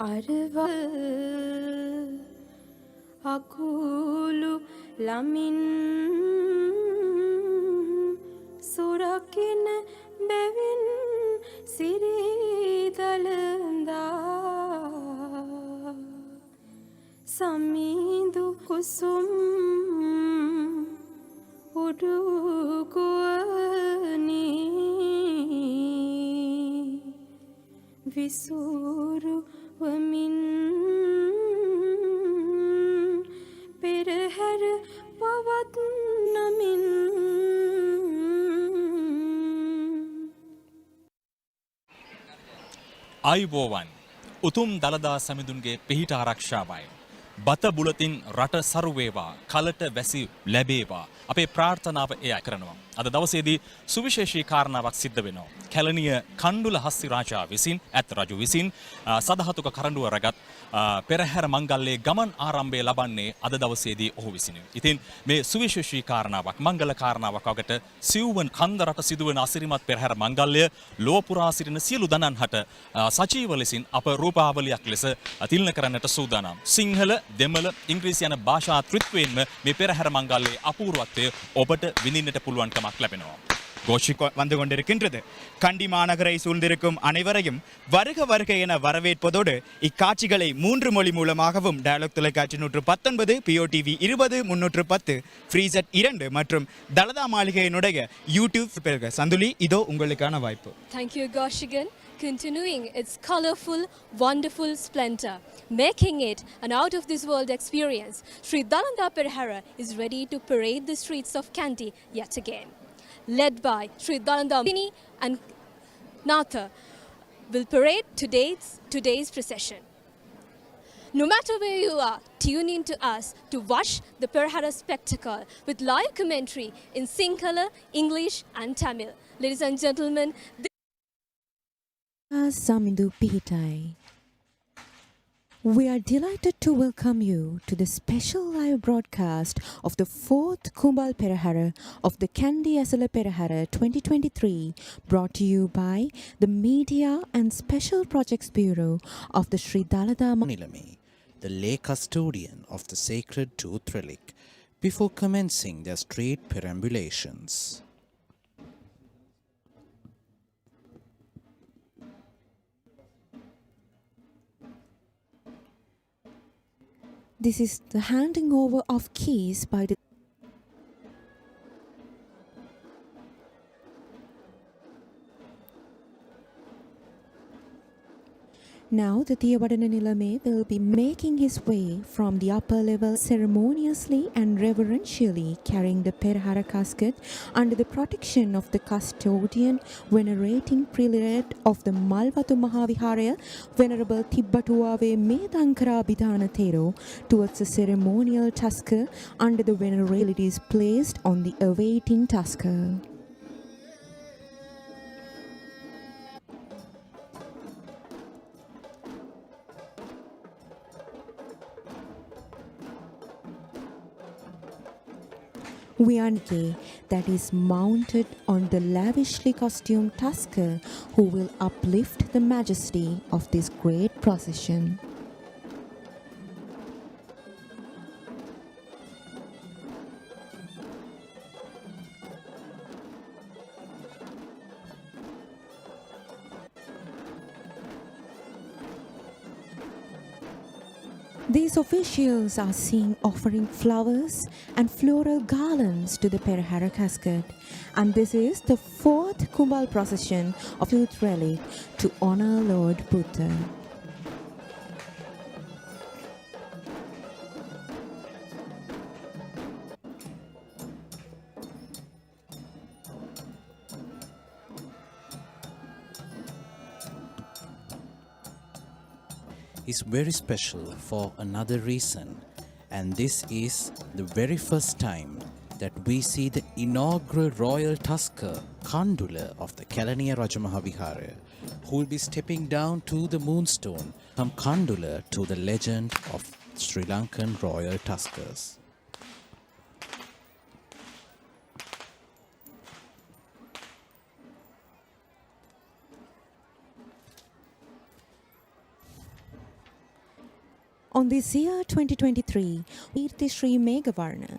අරවල් අකුළු ළමින් සුරකින බැවින් සිරිදලඳා සමිඳු කුසුම් උඩුගුවනි විසුරුවමින් පෙරහැර පවත්නමින් ආයුබෝවන් උතුම් දළදා සමිඳුන්ගේ පිහිට ආරක්ෂාවයි. බත බුලතින් රට සරු වේවා, කලට වැසි ලැබේවා. අපේ ප්‍රාර්ථනාව එයයි කරනවා. අද දවසේදී සුවිශේෂී කාරණාවක් සිද්ධ වෙනවා. කැලණිය කණ්ඩුල හස්ති රාජා විසින් ඇත් රජු විසින් සදහතුක කරඬුව රැගත් පෙරහැර මංගල්‍යයේ ගමන් ආරම්භය ලබන්නේ අද දවසේදී ඔහු විසින්. ඉතින් මේ සුවිශේෂී කාරණාවක්, මංගල කාරණාවක් වගට සිව්වන් කන්ද රට සිදුවන අසිරිමත් පෙරහැර මංගල්‍ය ලොව පුරා සිටින සියලු දනන්හට සජීව ලෙසින් අප රූපාවලියක් ලෙස තිලන කරන්නට සූදානම්. සිංහල, දෙමළ, ඉංග්‍රීසි යන භාෂා ත්‍රිත්වයෙන්ම මේ පෙරහැර මංගල්‍යයේ අපූර්වත්වය ඔබට විඳින්නට පුළුවන්කමක් ලැබෙනවා. கோஷி வந்து கொண்டிருக்கின்றது. கண்டி மாநகரை சூழ்ந்திருக்கும் அனைவரையும் வருக வருக என வரவேற்பதோடு இக்காட்சிகளை 3 மொழி மூலமாகவும் டயலாக் தொலைக்காட்சி 119, POTV 20 310, ஃப்ரீசட் 2 மற்றும் தலதா மாளிகையினுடைய யூடியூப் பெருக சந்துலி இதோ உங்களுக்கான வாய்ப்பு. Thank you, Goshigan. Continuing its colorful, wonderful splendor, making it an out-of-this-world experience, Sri Dalada Perahera is ready to parade the streets of Kandy yet again. Led by Sri Dalada Pathini and Natha, will parade today's procession. No matter where you are, tune in to us to watch the Perahera spectacle with live commentary in Sinhala, English and Tamil. Ladies and gentlemen, Samindu Pihitai. We are delighted to welcome you to the special live broadcast of the 4th Kumbal Procession of the Kandy Esala Perahera 2023, brought to you by the Media and Special Projects Bureau of the Sri Dalada Nilame, the lay custodian of the sacred tooth relic, before commencing their street perambulations. This is the handing over of keys by the Now the Thiyavadana Nilame will be making his way from the upper level ceremoniously and reverentially carrying the Perahera casket under the protection of the custodian venerating prelate of the Malwatu Mahaviharaya, Venerable Tibbatuave Medankara Bidhana Thero, towards the ceremonial tusker under the venerable it is placed on the awaiting tusker. Vianke that is mounted on the lavishly costumed tusker who will uplift the majesty of this great procession. These officials are seen offering flowers and floral garlands to the Perahera casket, and this is the 4th Kumbal Procession of Tooth Relic to honor Lord Buddha. Is very special for another reason, and this is the very first time that we see the inaugural royal tusker Kandula of the Kalaniya Rajamahawihara, who will be stepping down to the moonstone from Kandula to the legend of Sri Lankan royal tuskers. On this year 2023, Kirti Sri Meghavarna,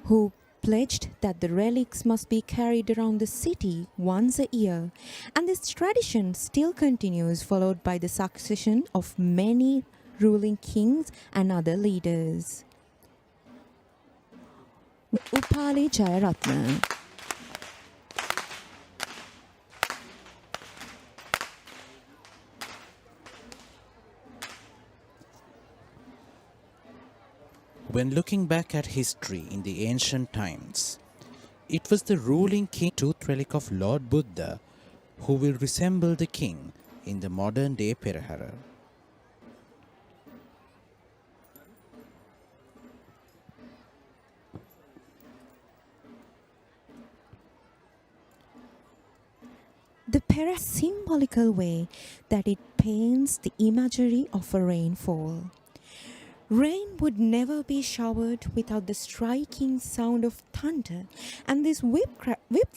who pledged that the relics must be carried around the city once a year, and this tradition still continues, followed by the succession of many ruling kings and other leaders. Upali Jayaratna. When looking back at history in the ancient times, it was the ruling king tooth relic of Lord Buddha who will resemble the king in the modern day Perahera. The symbolical way that it paints the imagery of a rainfall. Rain would never be showered without the striking sound of thunder, and these whip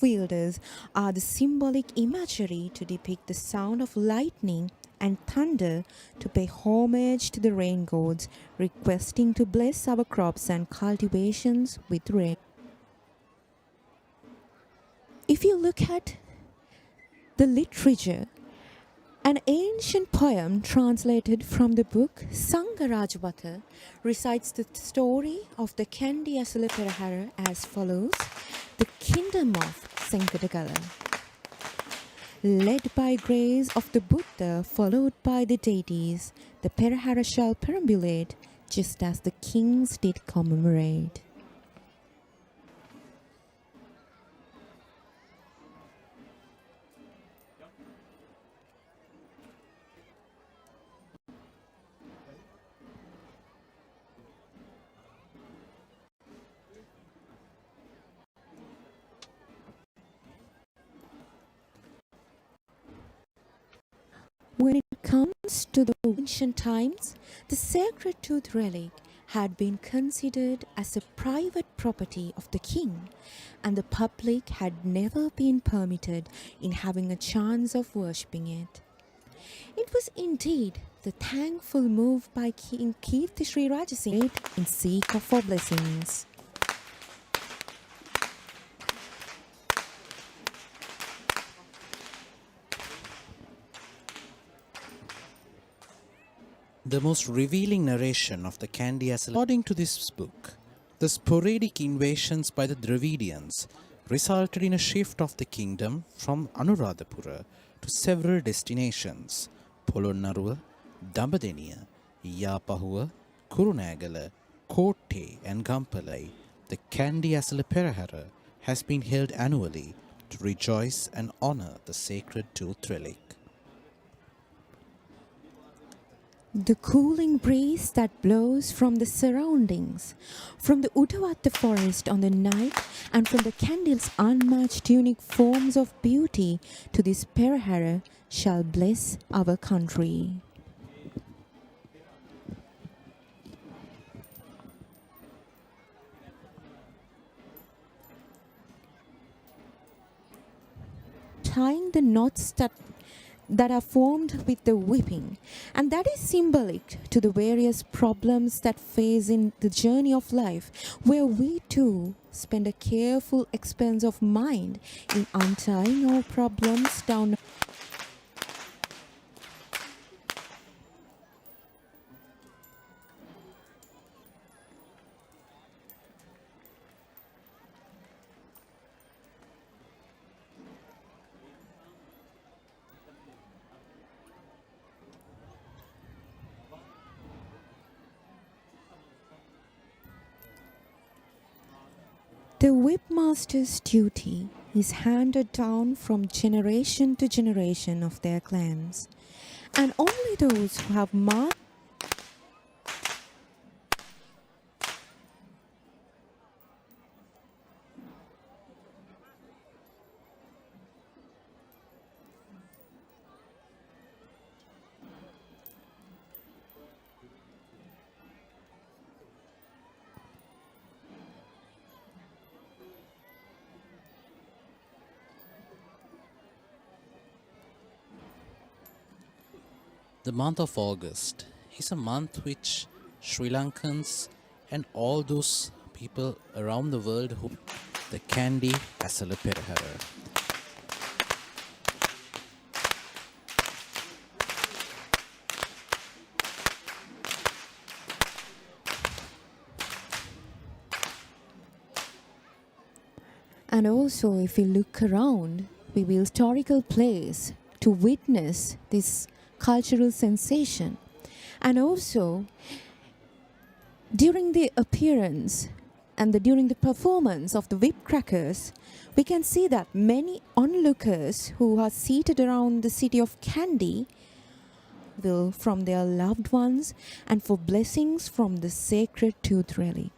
wielders are the symbolic imagery to depict the sound of lightning and thunder to pay homage to the rain gods, requesting to bless our crops and cultivations with rain. If you look at the literature, an ancient poem translated from the book Sangarajvata recites the story of the Kandy Esala Perahera as follows: the kingdom of Sankatagala. Led by grace of the Buddha, followed by the deities, the Perahera shall perambulate just as the kings did commemorate. When it comes to the ancient times, the sacred tooth relic had been considered as a private property of the king, and the public had never been permitted in having a chance of worshipping it. It was indeed the thankful move by King Kirti Sri Rajasinghe in seek for blessings. The most revealing narration of the Kandy Esala. According to this book, the sporadic invasions by the Dravidians resulted in a shift of the kingdom from Anuradhapura to several destinations: Polonnaruwa, Dambadeniya, Yapahuwa, Kurunagala, Kotte and Gampalai. The Kandy Esala Perahera has been held annually to rejoice and honor the sacred tooth relic. The cooling breeze that blows from the surroundings, from the Udavatta forest on the night, and from the candle's unmatched unique forms of beauty to this Perahera shall bless our country. Tying the knots that are formed with the whipping, and that is symbolic to the various problems that face in the journey of life, where we too spend a careful expense of mind in untying our problems down. The whipmaster's duty is handed down from generation to generation of their clans, and only those who have marked The month of August is a month which Sri Lankans, and all those people around the world who the Kandy Esala Perahera. And also, if we look around, we will historical place to witness this cultural sensation. And also, during the appearance and during the performance of the whip crackers, we can see that many onlookers who are seated around the city of Kandy will from their loved ones and for blessings from the sacred tooth relic.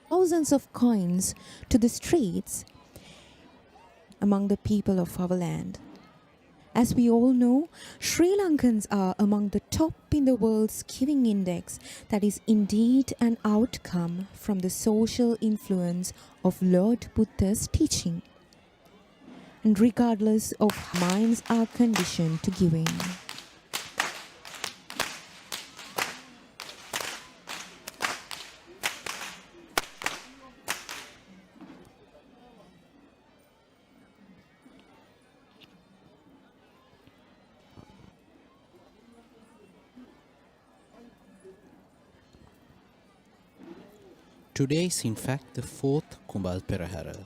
Thousands of coins to the streets among the people of our land. As we all know, Sri Lankans are among the top in the world's giving index. That is indeed an outcome from the social influence of Lord Buddha's teaching. And regardless of minds are conditioned to giving. Today is in fact the fourth Kumbal Procession.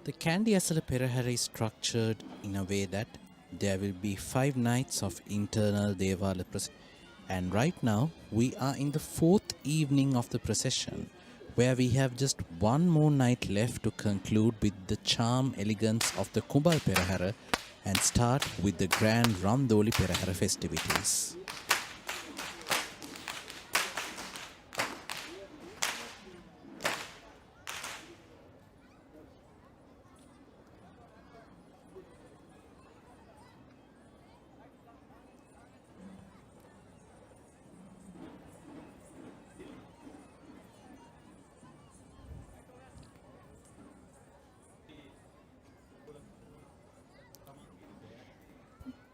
The Kandy Esala Perahera is structured in a way that there will be 5 nights of internal Devale procession. And right now we are in the 4th evening of the procession, where we have just one more night left to conclude with the charm elegance of the Kumbal Procession and start with the grand Ramdoli Perahera festivities.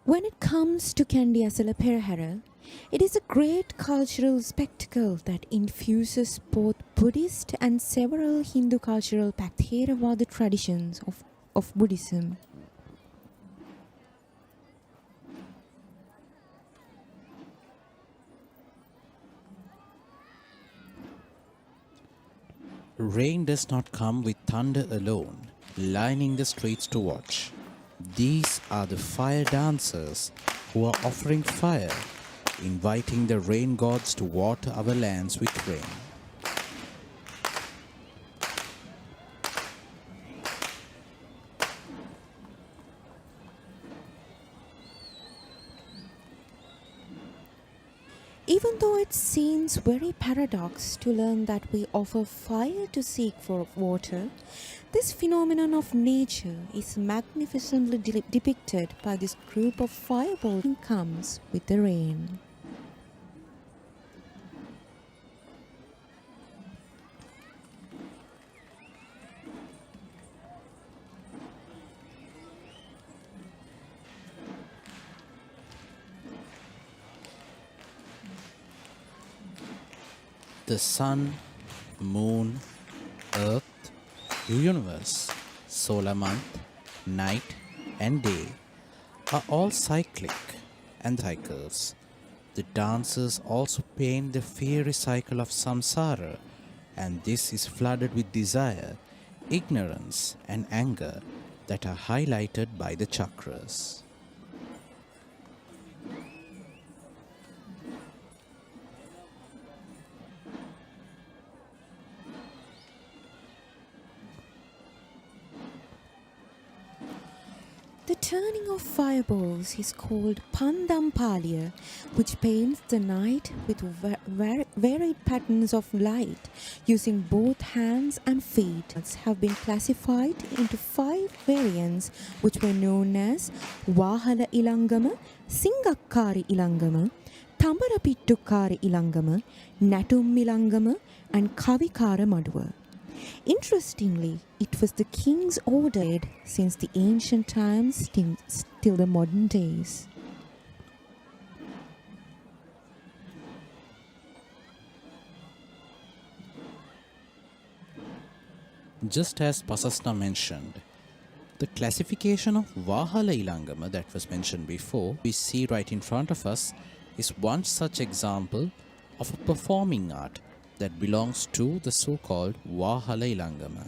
When it comes to Kandy Esala Perahera, it is a great cultural spectacle that infuses both Buddhist and several Hindu cultural Theravada traditions of Buddhism. Rain does not come with thunder alone, lining the streets to watch. These are the fire dancers who are offering fire, inviting the rain gods to water our lands with rain. Even though it seems very paradox to learn that we offer fire to seek for water, this phenomenon of nature is magnificently depicted by this group of fireballs that comes with the rain. The sun, moon, earth, universe, solar month, night and day are all cyclic and cycles. The dancers also paint the fiery cycle of samsara, and this is flooded with desire, ignorance and anger that are highlighted by the chakras. The turning of fireballs is called Pandampalia, which paints the night with varied patterns of light using both hands and feet. Have been classified into 5 variants which were known as Wahala Ilangama, Singakkari Ilangama, Tambarapittukari Ilangama, Natum Ilangama and Kavikara Maduwa. Interestingly, it was the king's ordered since the ancient times till the modern days. Just as Pasasna mentioned, the classification of Vahala Ilangama that was mentioned before, we see right in front of us, is one such example of a performing art that belongs to the so-called Vahala Ilangama.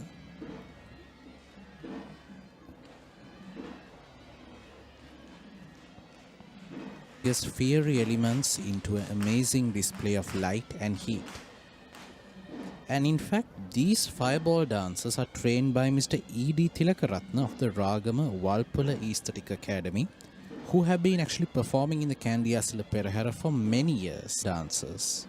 There's fiery elements into an amazing display of light and heat. And in fact, these fireball dancers are trained by Mr. E.D. Tilakaratna of the Ragama Walpala Aesthetic Academy, who have been actually performing in the Kandy Esala Perahera for many years. Dancers.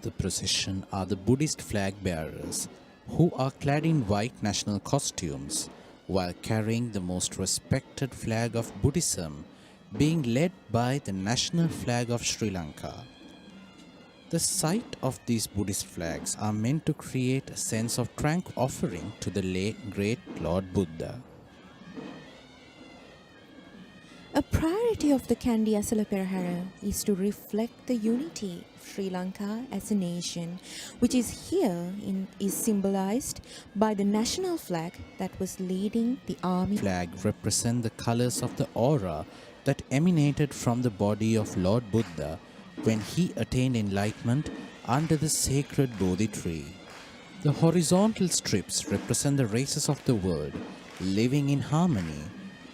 The procession are the Buddhist flag bearers who are clad in white national costumes while carrying the most respected flag of Buddhism, being led by the national flag of Sri Lanka. The sight of these Buddhist flags are meant to create a sense of tranquil offering to the late great Lord Buddha. A priority of the Kandy Esala Perahera is to reflect the unity of Sri Lanka as a nation, which is symbolized by the national flag that was leading the army. Flag represent the colors of the aura that emanated from the body of Lord Buddha when he attained enlightenment under the sacred Bodhi tree. The horizontal strips represent the races of the world living in harmony,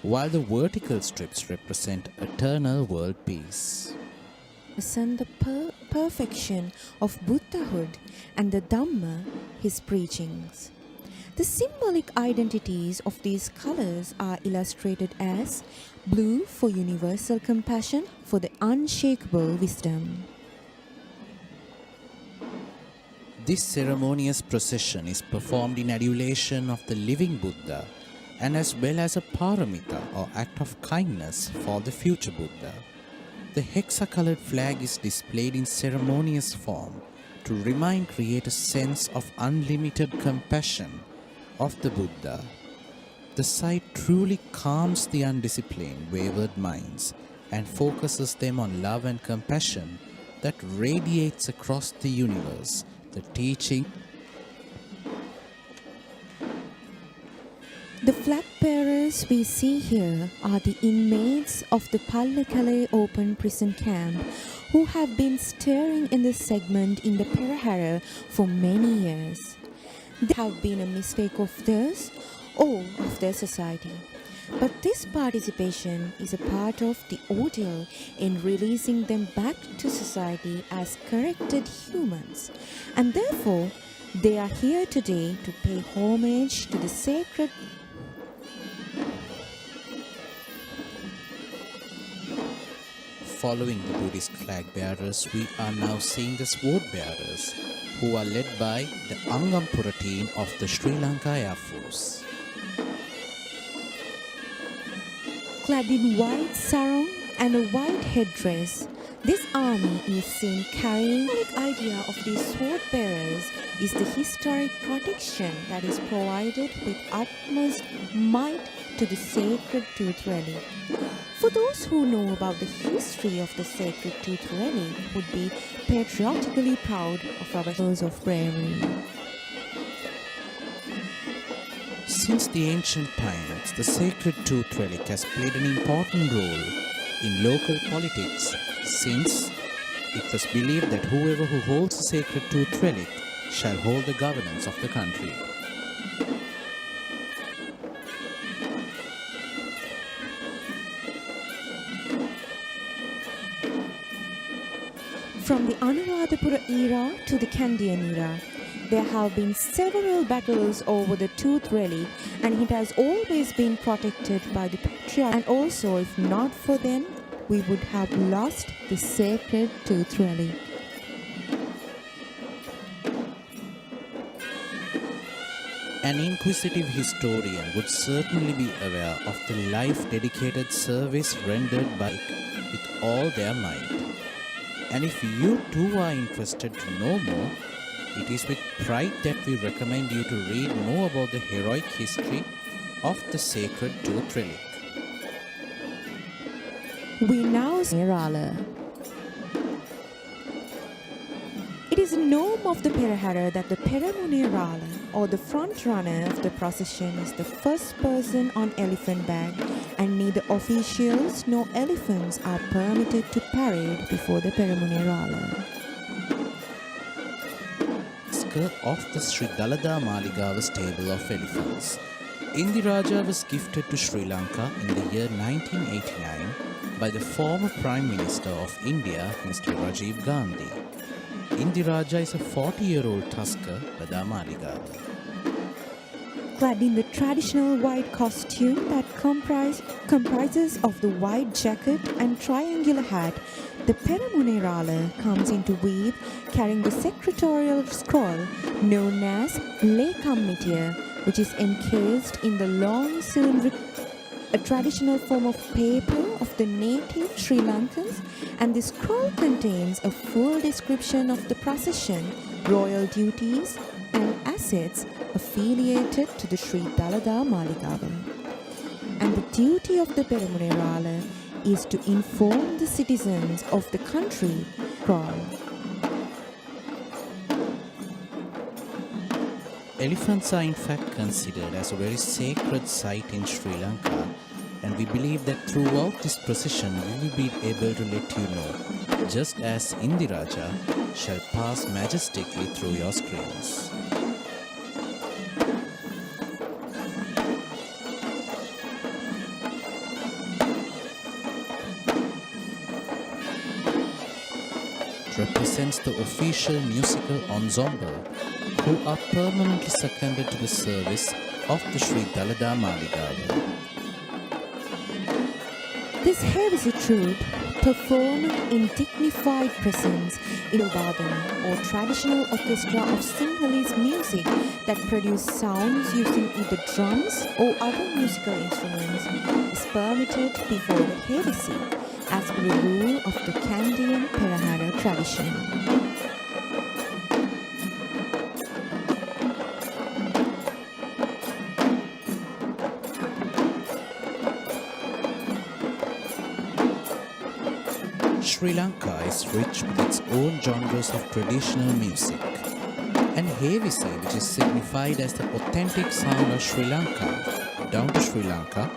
while the vertical strips represent eternal world peace. Represent the perfection of Buddhahood and the Dhamma, his preachings. The symbolic identities of these colors are illustrated as blue for universal compassion, for the unshakable wisdom. This ceremonious procession is performed in adulation of the living Buddha and as well as a paramita or act of kindness for the future Buddha. The hexacolored flag is displayed in ceremonious form to create a sense of unlimited compassion of the Buddha. The sight truly calms the undisciplined, wayward minds and focuses them on love and compassion that radiates across the universe. The teaching. The flag bearers we see here are the inmates of the Pallekele open prison camp who have been stirring in this segment in the Perahera for many years. They have been a mistake of theirs or of their society. But this participation is a part of the ordeal in releasing them back to society as corrected humans, and therefore they are here today to pay homage to the sacred. Following the Buddhist flag bearers, we are now seeing the sword bearers, who are led by the Angampura team of the Sri Lanka Air Force. Clad in white sarong and a white headdress, this army is seen carrying. The idea of these sword bearers is the historic protection that is provided with utmost might to the sacred tooth relic. For those who know about the history of the sacred tooth relic would be patriotically proud of our hills of bravery. Since the ancient times, the sacred tooth relic has played an important role in local politics, since it was believed that whoever who holds the sacred tooth relic shall hold the governance of the country. From the Anuradhapura era to the Kandian era, there have been several battles over the tooth relic, and it has always been protected by the patriarch. And also, if not for them, we would have lost the sacred tooth relic. An inquisitive historian would certainly be aware of the life-dedicated service rendered by with all their might. And if you too are interested to know more, it is with pride that we recommend you to read more about the heroic history of the sacred tooth relic. We now see Kerala. It is a norm of the Perahera that the Peramunirala, or the front runner of the procession, is the first person on elephant back, and neither officials nor elephants are permitted to parade before the Peramunirala. Of the Sri Dalada Maligawa stable of elephants. Indiraja was gifted to Sri Lanka in the year 1989 by the former Prime Minister of India, Mr. Rajiv Gandhi. Indiraja is a 40-year-old tusker by the Maligawa. Clad in the traditional white costume that comprises of the white jacket and triangular hat, the Peramunirala comes into weave carrying the secretarial scroll known as Lekammitya, which is encased in the long cylindrical, a traditional form of paper of the native Sri Lankans, and the scroll contains a full description of the procession, royal duties, and assets affiliated to the Sri Dalada Maligawa. And the duty of the Peramunirala is to inform the citizens of the country. Elephants are in fact considered as a very sacred site in Sri Lanka, and we believe that throughout this procession we will be able to let you know, just as Indiraja shall pass majestically through your screens. Represents the official musical ensemble who are permanently seconded to the service of the Sri Dalada Maligawa. This heavy troupe perform in dignified presence in a Dalada or traditional orchestra of Sinhalese music that produce sounds using either drums or other musical instruments is permitted before the heavy sea, as per the rule of the Kandy and Perahera tradition. Sri Lanka is rich with its own genres of traditional music, and Hevisi, which is signified as the authentic sound of Sri Lanka, down to Sri Lanka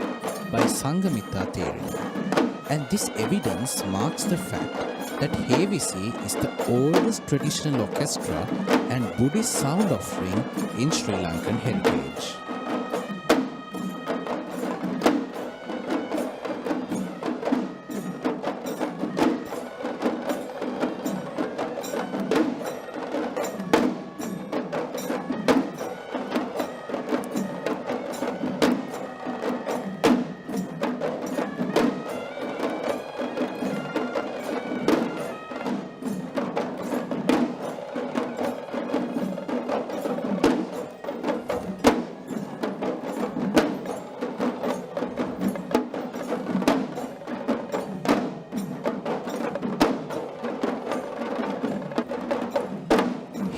by Sangamita Theri. And this evidence marks the fact that Hevisi is the oldest traditional orchestra and Buddhist sound offering in Sri Lankan heritage.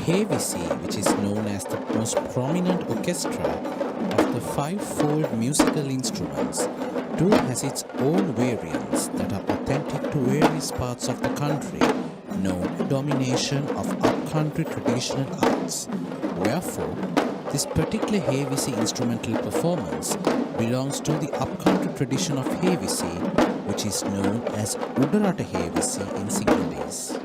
Hevisi, which is known as the most prominent orchestra of the five-fold musical instruments, too has its own variants that are authentic to various parts of the country, known domination of upcountry traditional arts. Wherefore, this particular Hevisi instrumental performance belongs to the upcountry tradition of Hevisi, which is known as උඩරට Hevisi in Sinhalese.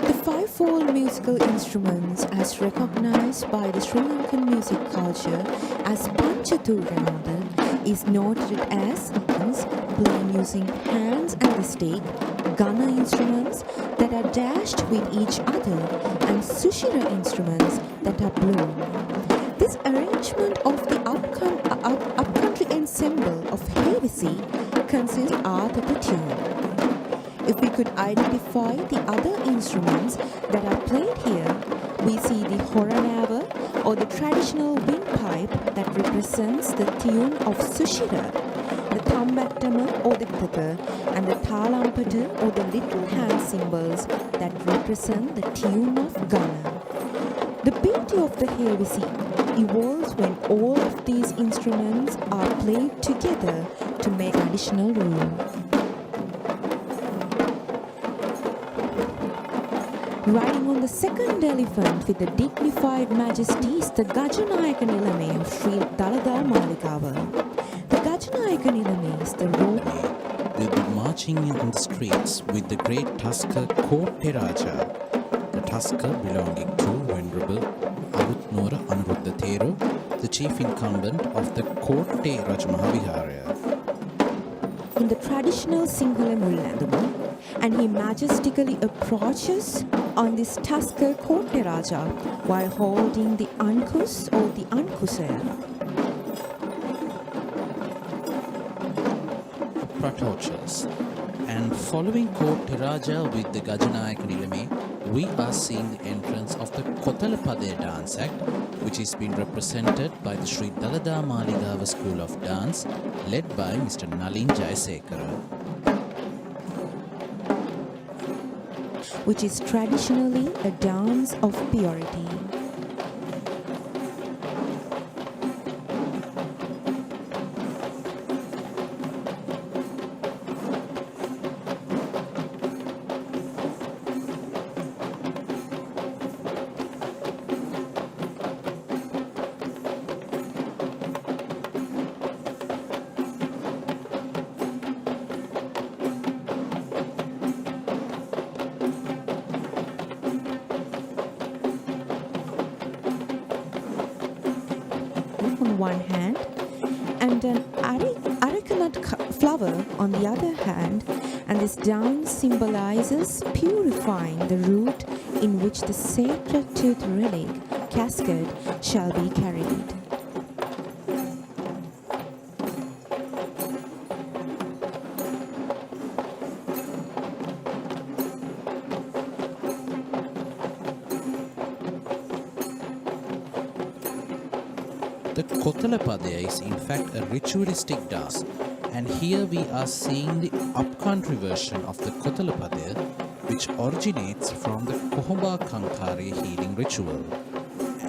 The five-fold musical instruments as recognized by the Sri Lankan music culture as Panchaturanadan is noted as playing using hands and the stick, Ghana instruments that are dashed with each other, and Sushira instruments that are blown. This arrangement of the upcountry ensemble of Hevisi consists of the art of the tune. If we could identify the other instruments that are played here, we see the horanava or the traditional windpipe that represents the tune of Sushira, the tambattama or the thaka, and the thalampata or the little hand cymbals that represent the tune of Ghana. The beauty of the Hevisi evolves when all of these instruments are played together to make additional rule. Riding on the second elephant with the dignified majesty is the Gajanayaka Nilame of Sri Dalada Maligawa. The Gajanayaka Nilame is the road. Will be marching in the streets with the great tusker Kotte Raja, the tusker belonging to Venerable Arutnora Anuruddha Thero, the chief incumbent of the Kotte Rajamahavihara. In the traditional Sinhala Mullandumu, and he majestically approaches on this tusker Kotte Raja while holding the Ankus or the Ankusaya. Pratorchas. And following Kotte Raja with the Gajanayaka Nilame, we are seeing the entrance of the Kothalapadaya dance act, which is being represented by the Sri Dalada Maligawa School of Dance, led by Mr. Nalin Jayasekara. Which is traditionally a dance of purity. On one hand, and an arecanut flower on the other hand, and this dance symbolizes purifying the root in which the sacred tooth relic cascade shall be carried. The Kothalapadaya is in fact a ritualistic dance, and here we are seeing the upcountry version of the Kothalapadaya, which originates from the Kohomba Kankare healing ritual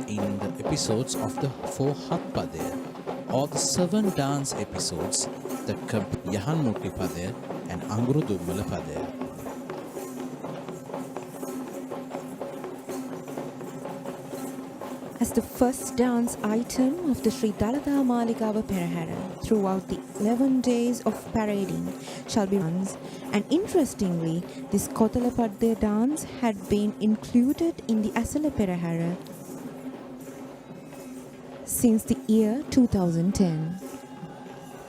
in the episodes of the 4 Hatpadaya, or the 7 dance episodes that come Yahanmukti Padaya and Angurudumala Padaya. As the first dance item of the Sri Dalada Maligawa Perahera throughout the 11 days of parading shall be danced, and interestingly, this Kothalapadaya dance had been included in the Esala Perahera since the year 2010.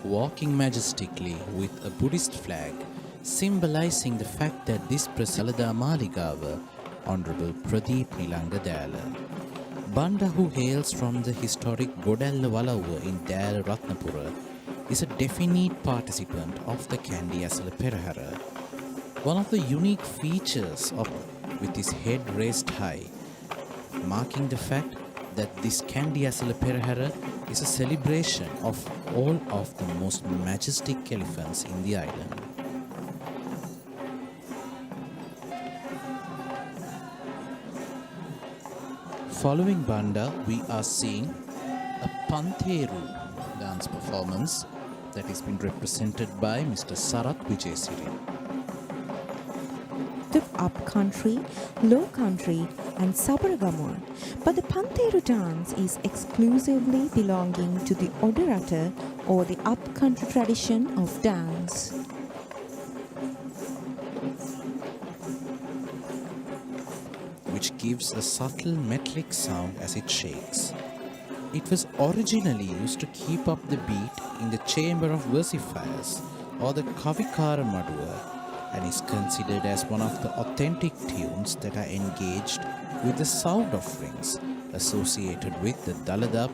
Walking majestically with a Buddhist flag, symbolizing the fact that this Prasalada Maligawa, Honorable Pradeep Nilanga Dala, Banda, who hails from the historic Godalla Walauwa in Dala Ratnapura, is a definite participant of the Kandy Esala Perahera. One of the unique features with his head raised high, marking the fact that this Kandy Esala Perahera is a celebration of all of the most majestic elephants in the island. following banda, we are seeing a Pante dance performance that has been represented by Mr. Sarath Vijayasiri. The up-country, low-country and Sabaragamuan, but the Panteru dance is exclusively belonging to the Udurata or the up-country tradition of dance. Which gives a subtle metallic sound as it shakes. It was originally used to keep up the beat in the chamber of versifiers or the Kavikara Madua, and is considered as one of the authentic tunes that are engaged with the sound offerings associated with the Dalada.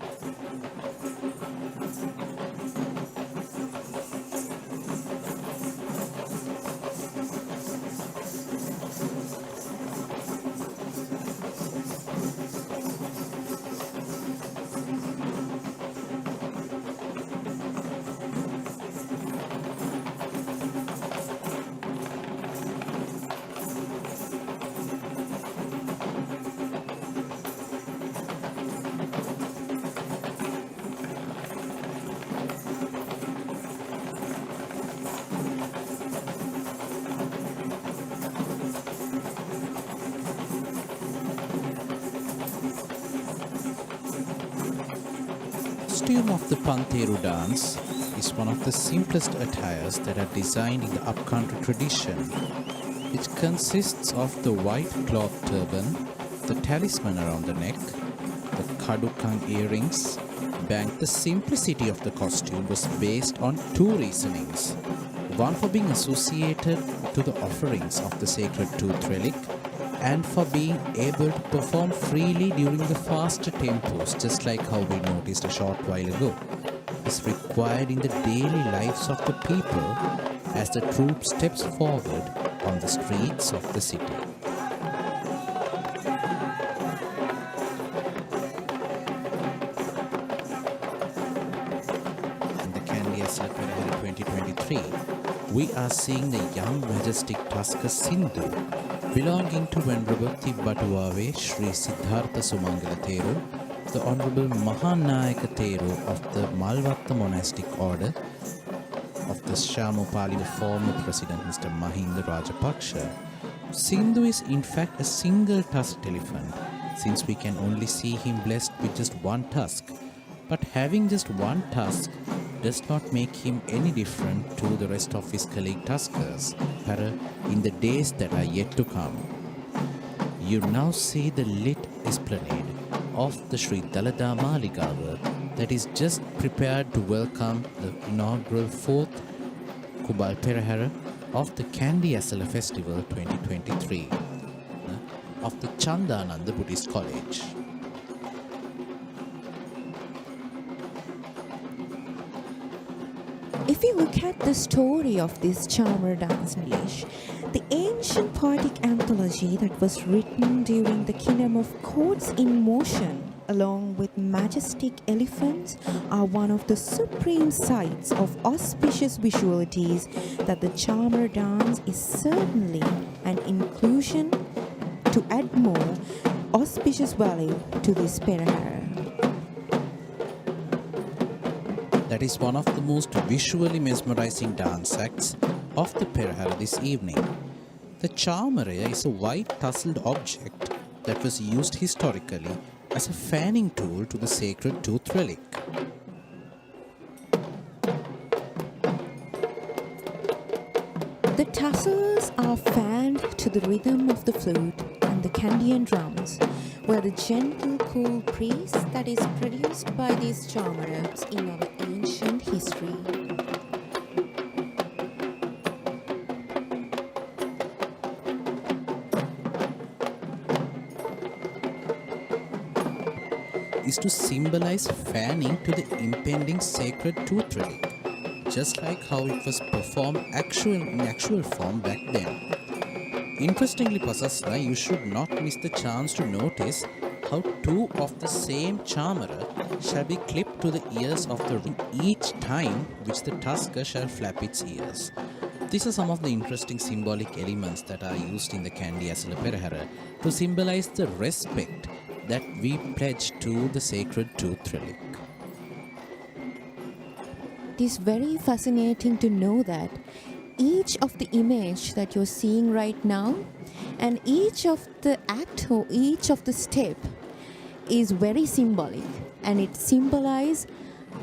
The costume of the Panteru dance is one of the simplest attires that are designed in the upcountry tradition. It consists of the white cloth turban, the talisman around the neck, the kadukang earrings. The simplicity of the costume was based on two reasonings. One for being associated to the offerings of the sacred tooth relic, and for being able to perform freely during the faster tempos, just like how we noticed a short while ago, is required in the daily lives of the people as the troupe steps forward on the streets of the city. In the Kandy Esala Perahera 2023, we are seeing the young majestic tusker Sindhu belonging to Venerable Tibbatuave Sri Siddhartha Sumangala Theru, the Honorable Mahanayaka Theru of the Malvatta Monastic Order of the Shamupali, the former President Mr. Mahinda Rajapaksha. Sindhu is in fact a single tusked elephant, since we can only see him blessed with just one tusk. But having just one tusk does not make him any different to the rest of his colleague tuskers in the days that are yet to come. You now see the lit esplanade of the Sri Dalada Maligawa that is just prepared to welcome the inaugural 4th Kumbal Procession of the Kandy Esala Festival 2023 of the Chandananda Buddhist College. If you look at the story of this charmer dance, Nilesh, the ancient poetic anthology that was written during the kingdom of courts in motion, along with majestic elephants, are one of the supreme sights of auspicious visualities that the charmer dance is certainly an inclusion to add more auspicious value to this Perahera. That is one of the most visually mesmerizing dance acts of the Perahera this evening. The charmaraya is a white tussled object that was used historically as a fanning tool to the sacred tooth relic. The tassels are fanned to the rhythm of the flute and the Kandian drums, where the gentle, cool breeze that is produced by these charmerers in our ancient history. Is to symbolize fanning to the impending sacred tooth relic, just like how it was performed in actual form back then. Interestingly, Pasasna, you should not miss the chance to notice how two of the same charmerer shall be clipped to the ears of the ring each time which the tusker shall flap its ears. These are some of the interesting symbolic elements that are used in the Kandy Esala Perahera to symbolize the respect that we pledge to the sacred tooth relic. It is very fascinating to know that each of the image that you're seeing right now and each of the act or each of the step is very symbolic, and it symbolizes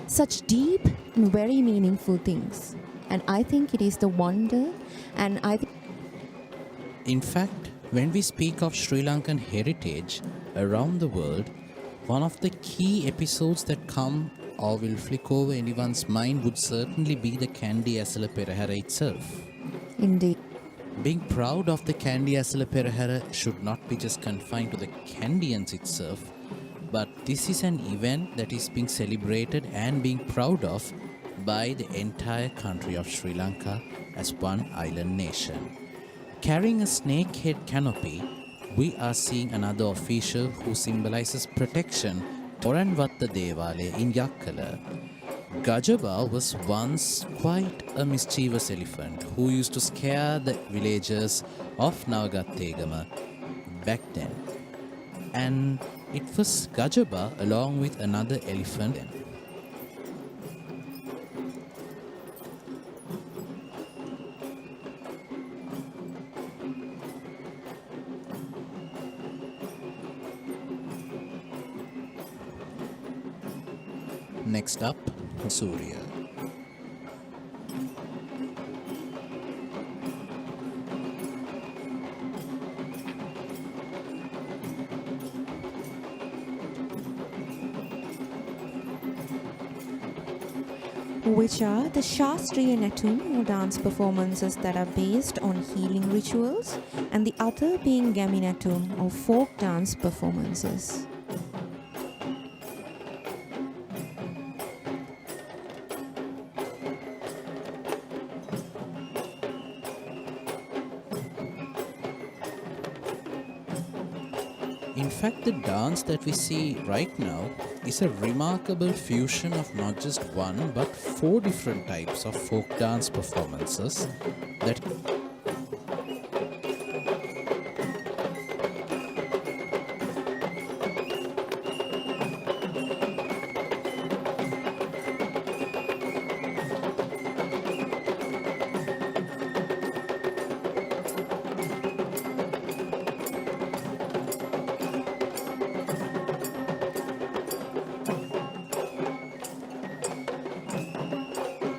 such deep and very meaningful things. And I think it is the wonder, and In fact, when we speak of Sri Lankan heritage around the world, one of the key episodes that come or will flick over anyone's mind would certainly be the Kandy Esala Perahera itself. indeed. Being proud of the Kandy Esala Perahera should not be just confined to the Kandians itself, but this is an event that is being celebrated and being proud of by the entire country of Sri Lanka as one island nation. Carrying a snake head canopy, we are seeing another official who symbolizes protection, Natha Devale in Yakkala. Gajaba was once quite a mischievous elephant who used to scare the villagers of Nagategama back then. And it was Gajaba along with another elephant. Next up, Surya. Which are the Shastriya Natum or dance performances that are based on healing rituals, and the other being Gaminatum or folk dance performances. In fact, the dance that we see right now is a remarkable fusion of not just one but 4 different types of folk dance performances that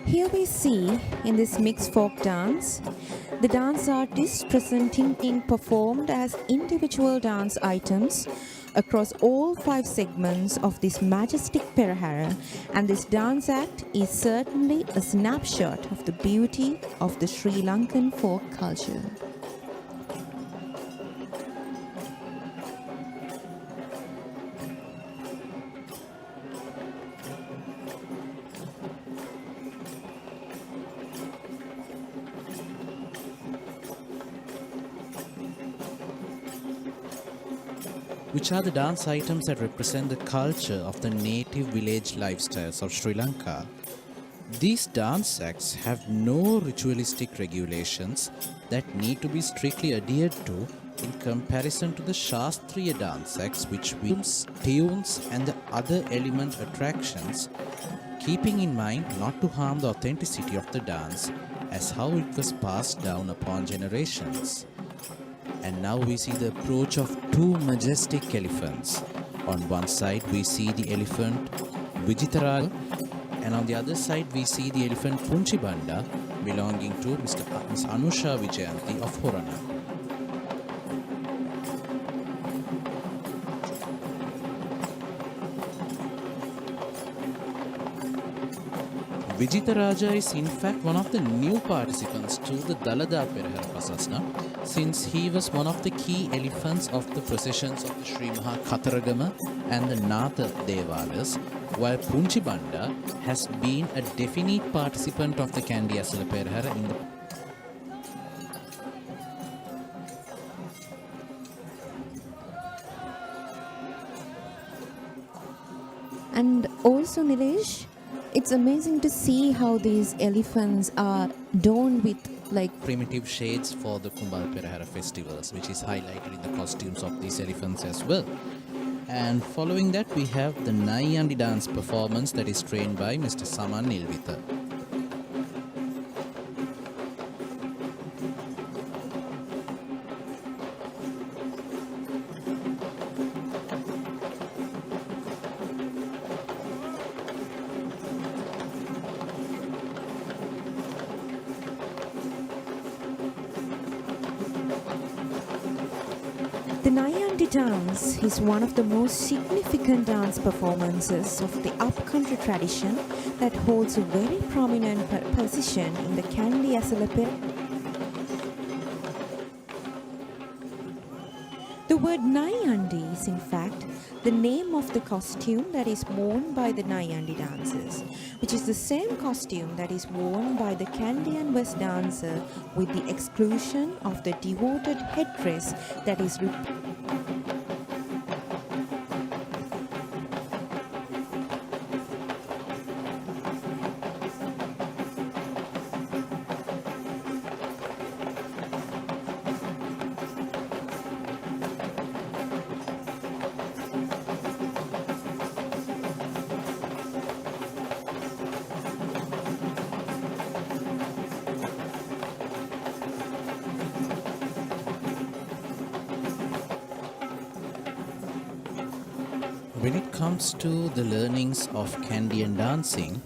Here we see in this mixed folk dance, the dance artists presenting being performed as individual dance items across all 5 segments of this majestic Perahera, and this dance act is certainly a snapshot of the beauty of the Sri Lankan folk culture. which are the dance items that represent the culture of the native village lifestyles of Sri Lanka. These dance acts have no ritualistic regulations that need to be strictly adhered to in comparison to the Shastriya dance acts, which use tunes and the other element attractions, keeping in mind not to harm the authenticity of the dance as how it was passed down upon generations. And now we see the approach of 2 majestic elephants. On one side we see the elephant Vijitaraga, and on the other side we see the elephant Punchibanda belonging to Miss Anusha Vijayanthi of Horana. Vijitaraja is in fact one of the new participants to the Dalada Perahera Pasasna, since he was one of the key elephants of the processions of the Sri Maha Kataragama and the Natha Devales, while Punchibanda has been a definite participant of the Kandy Esala Perahera in the And also, Nilesh, it's amazing to see how these elephants are done with primitive shades for the Kumbal Procession festivals, which is highlighted in the costumes of these elephants as well. And following that, we have the Nayandi dance performance that is trained by Mr. Saman Nilvitha. The Nayandi dance is one of the most significant dance performances of the upcountry tradition that holds a very prominent position in the Kandy Esala Perahera. The word Nayandi is in fact the name of the costume that is worn by the Nayandi dancers, which is the same costume that is worn by the Kandy and West dancer, with the exclusion of the devoted headdress that is When it comes to the learnings of Kandian dancing,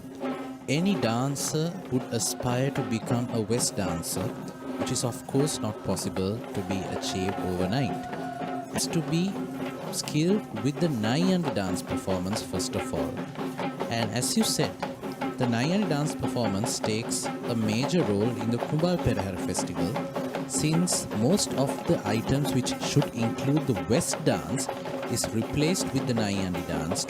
any dancer would aspire to become a West dancer, which is of course not possible to be achieved overnight. It has to be skilled with the Nayandi dance performance first of all. And as you said, the Nayandi dance performance takes a major role in the Kumbal Procession festival, since most of the items which should include the West dance is replaced with the Nayandi dance.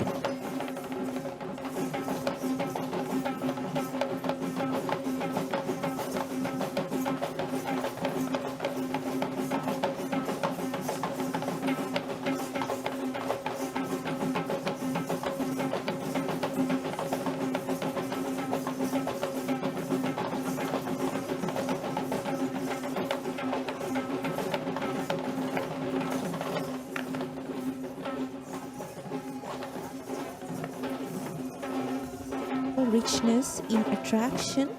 richness in attraction,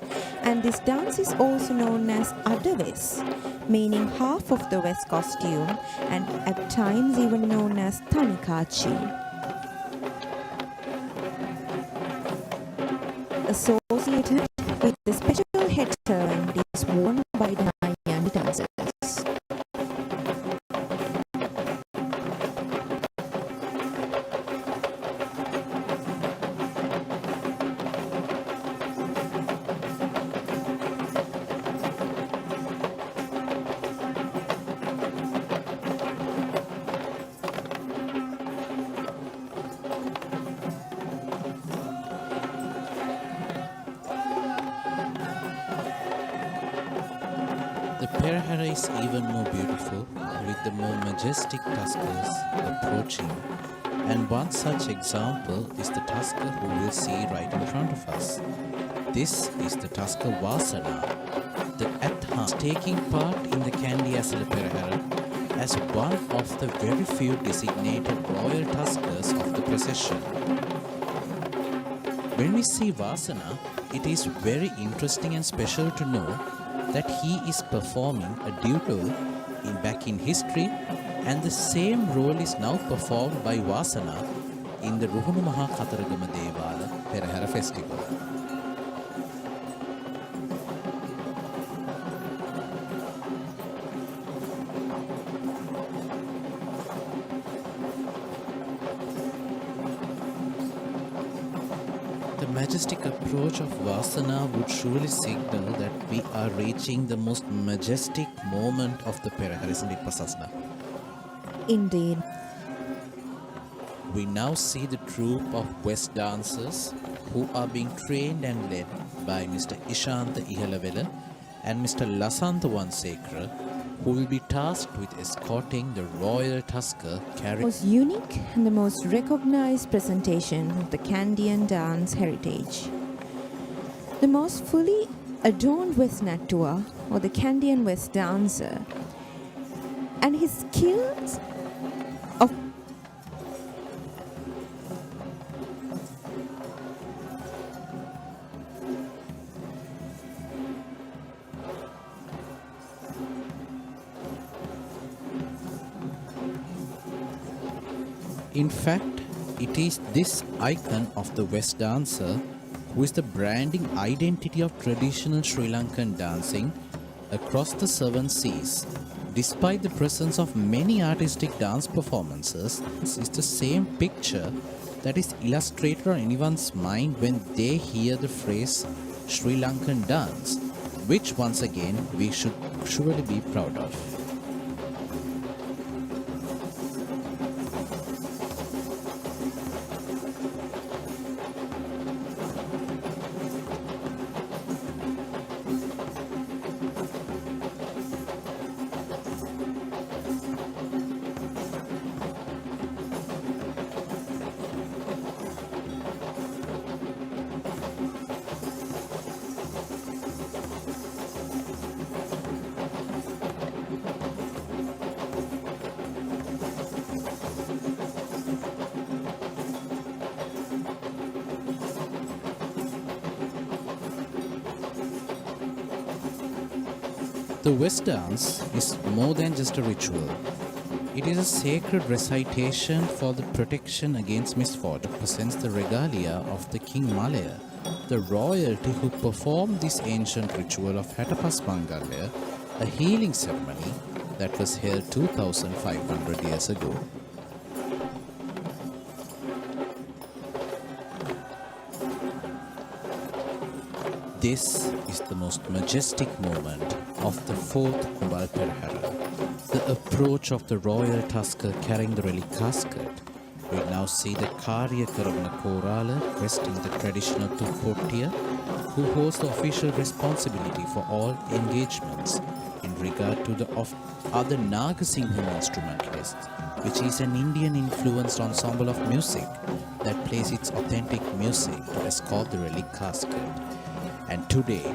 and this dance is also known as Adaves, meaning half of the West costume, and at times even known as Tanikachi. Associated with the special head turban is worn by the Nayandi dancers. The Perahera is even more beautiful, with the more majestic tuskers approaching, and one such example is the tusker who we'll see right in front of us. This is the tusker Vasana, the Atha, taking part in the Kandy Esala Perahera as one of the very few designated royal tuskers of the procession. When we see Vasana, it is very interesting and special to know that he is performing a duo back in history, and the same role is now performed by Vasana in the Ruhunu Maha Kataragama Devale Perahera festival. The majestic approach of Vasana would surely signal that we are reaching the most majestic moment of the Perahera, isn't it, Pasasna? Indeed. We now see the troupe of West dancers who are being trained and led by Mr. Ishanta Ihalavela and Mr. Lasantha Wansekara, who will be tasked with escorting the royal tusker carrying The most unique and the most recognized presentation of the Kandian dance heritage. The most fully adorned West Natua, or the Kandian West dancer, and his skills of In fact, it is this icon of the West dancer who is the branding identity of traditional Sri Lankan dancing across the seven seas. Despite the presence of many artistic dance performances, this is the same picture that is illustrated on anyone's mind when they hear the phrase Sri Lankan dance, which once again we should surely be proud of. The West dance is more than just a ritual. It is a sacred recitation for the protection against misfortune. It presents the regalia of the King Malaya, the royalty who performed this ancient ritual of Hatapas Mangalya, a healing ceremony that was held 2,500 years ago. This is the most majestic moment of the fourth Kumbal Procession, the approach of the royal tusker carrying the relic casket. We now see the Karya Karavana Korala resting the traditional Tupottiya, who holds the official responsibility for all engagements in regard to the other Nagasingham instrumentalists, which is an Indian-influenced ensemble of music that plays its authentic music to escort the relic casket. And today,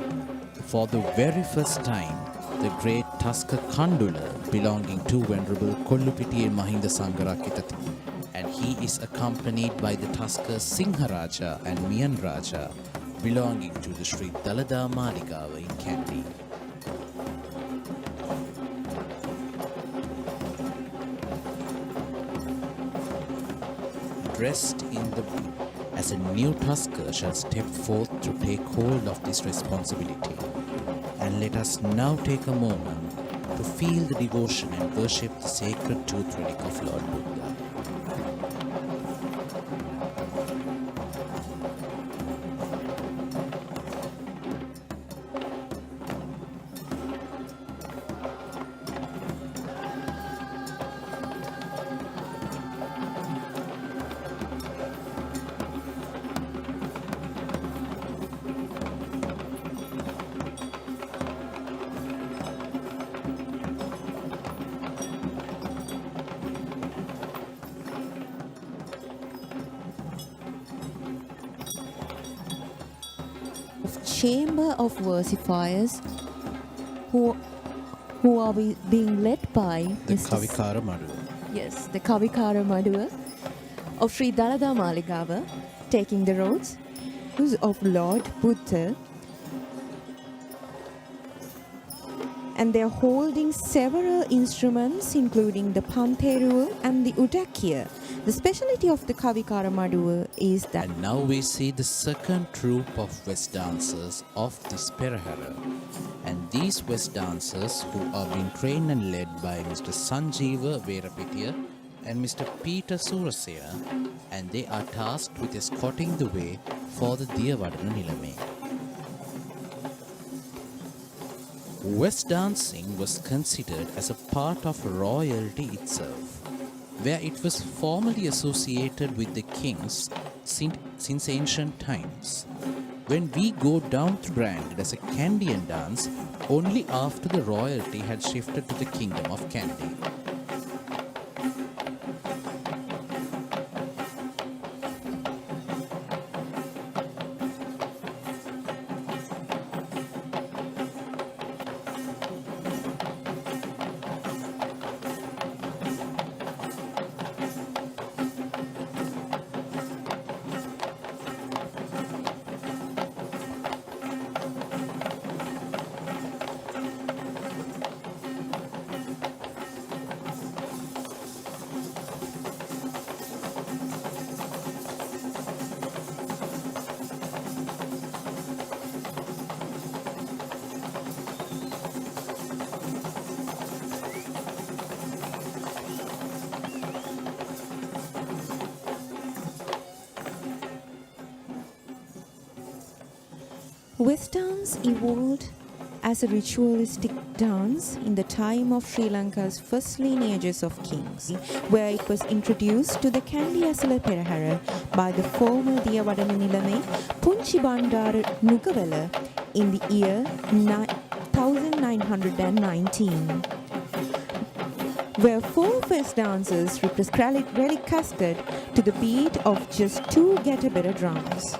for the very first time, the great tusker Kandula belonging to Venerable Kollupitiya Mahinda Sangarakita, and he is accompanied by the tuskers Singharaja and Miyan Raja belonging to the Sri Dalada Maligawa in Kandy. Dressed in the as a new tusker shall step forth to take hold of this responsibility. And let us now take a moment to feel the devotion and worship the sacred tooth relic of Lord Buddha. Chamber of versifiers who are being led by The Mr. Kavikara Madu. Yes, the Kavikara Madua of Sri Dalada Maligawa taking the roads of Lord Buddha, and they are holding several instruments including the Pante and the Udakya. The speciality of the Kavikara Madua is that. And now we see the second troop of West dancers of this Perahera. And these West dancers who are being trained and led by Mr. Sanjeeva Verapitiya and Mr. Peter Surasena, and they are tasked with escorting the way for the Diyavadana Nilame. West dancing was considered as a part of royalty itself, where it was formally associated with the kings since ancient times. When we go down to branded as a Kandian dance only after the royalty had shifted to the kingdom of Kandy. West dance evolved as a ritualistic dance in the time of Sri Lanka's first lineages of kings, where it was introduced to the Kandy Esala Perahera by the former Diyawadana Nilame Punchi Bandara Nugawala in the year 1919. Where four West dancers represent Relic cascade to the beat of just two get-a-better drums.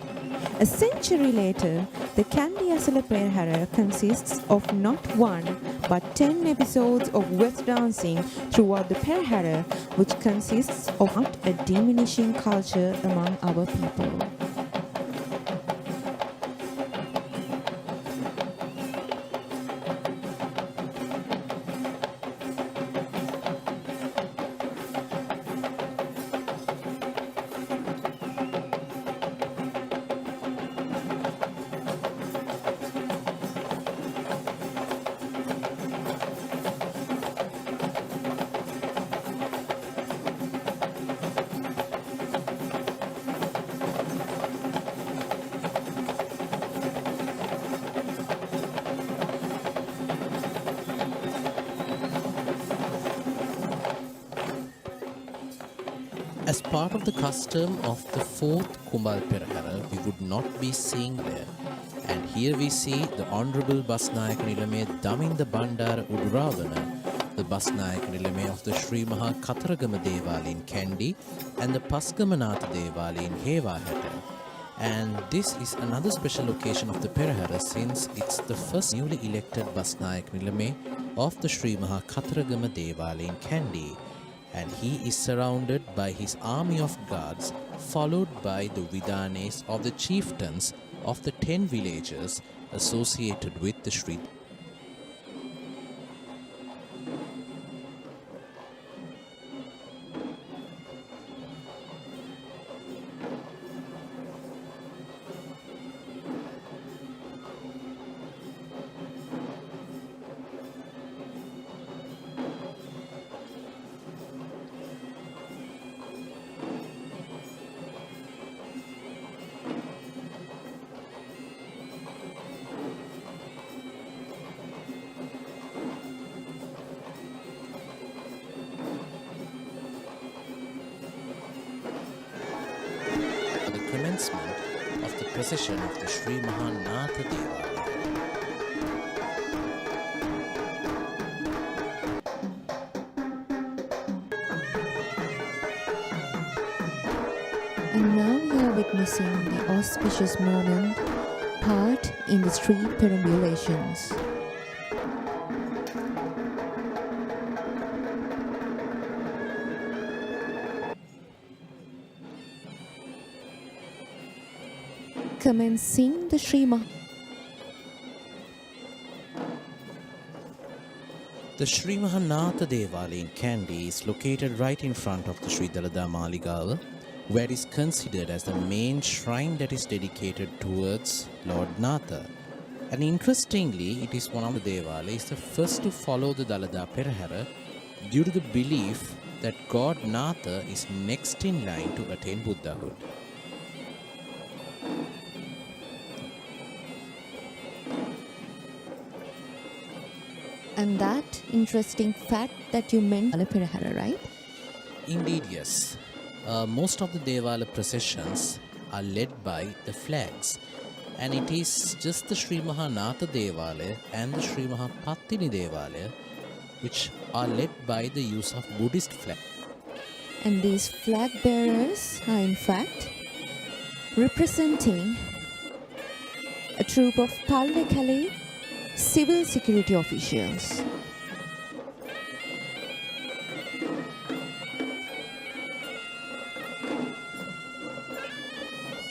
A century later, the Kandy Esala Perahera consists of not one but 10 episodes of West dancing throughout the Perahera, which consists of not a diminishing culture among our people. As part of the custom of the fourth Kumbal Procession, we would not be seeing there. And here we see the Honourable Basnayaka Nilame Daminda Bandara Uduravana, the Basnayaka Nilame of the Sri Maha Katharagama Devale in Kandy and the Paskama Natha Devale in Hewahata. And this is another special occasion of the Perahera since it's the first newly elected Basnayaka Nilame of the Sri Maha Katharagama Devale in Kandy. And he is surrounded by his army of guards, followed by the Vidanes of the chieftains of the 10 villages associated with the Sri. Commencement of the procession of the Sri Maha Natha Devale. And now we are witnessing the auspicious moment, part in the street perambulations. Commencing the Sri Maha. The Sri Maha Natha Devale in Kandy is located right in front of the Sri Dalada Maligawa, where it is considered as the main shrine that is dedicated towards Lord Natha. And interestingly, it is one of the Devales the first to follow the Dalada Perahera due to the belief that God Natha is next in line to attain Buddhahood. And that interesting fact that you mentioned, Perahera, right? Indeed, yes. Most of the Devala processions are led by the flags, and it is just the Sri Maha Natha Devale and the Sri Maha Pathini Devale which are led by the use of Buddhist flag. And these flag bearers are in fact representing a troop of Palle civil security officials.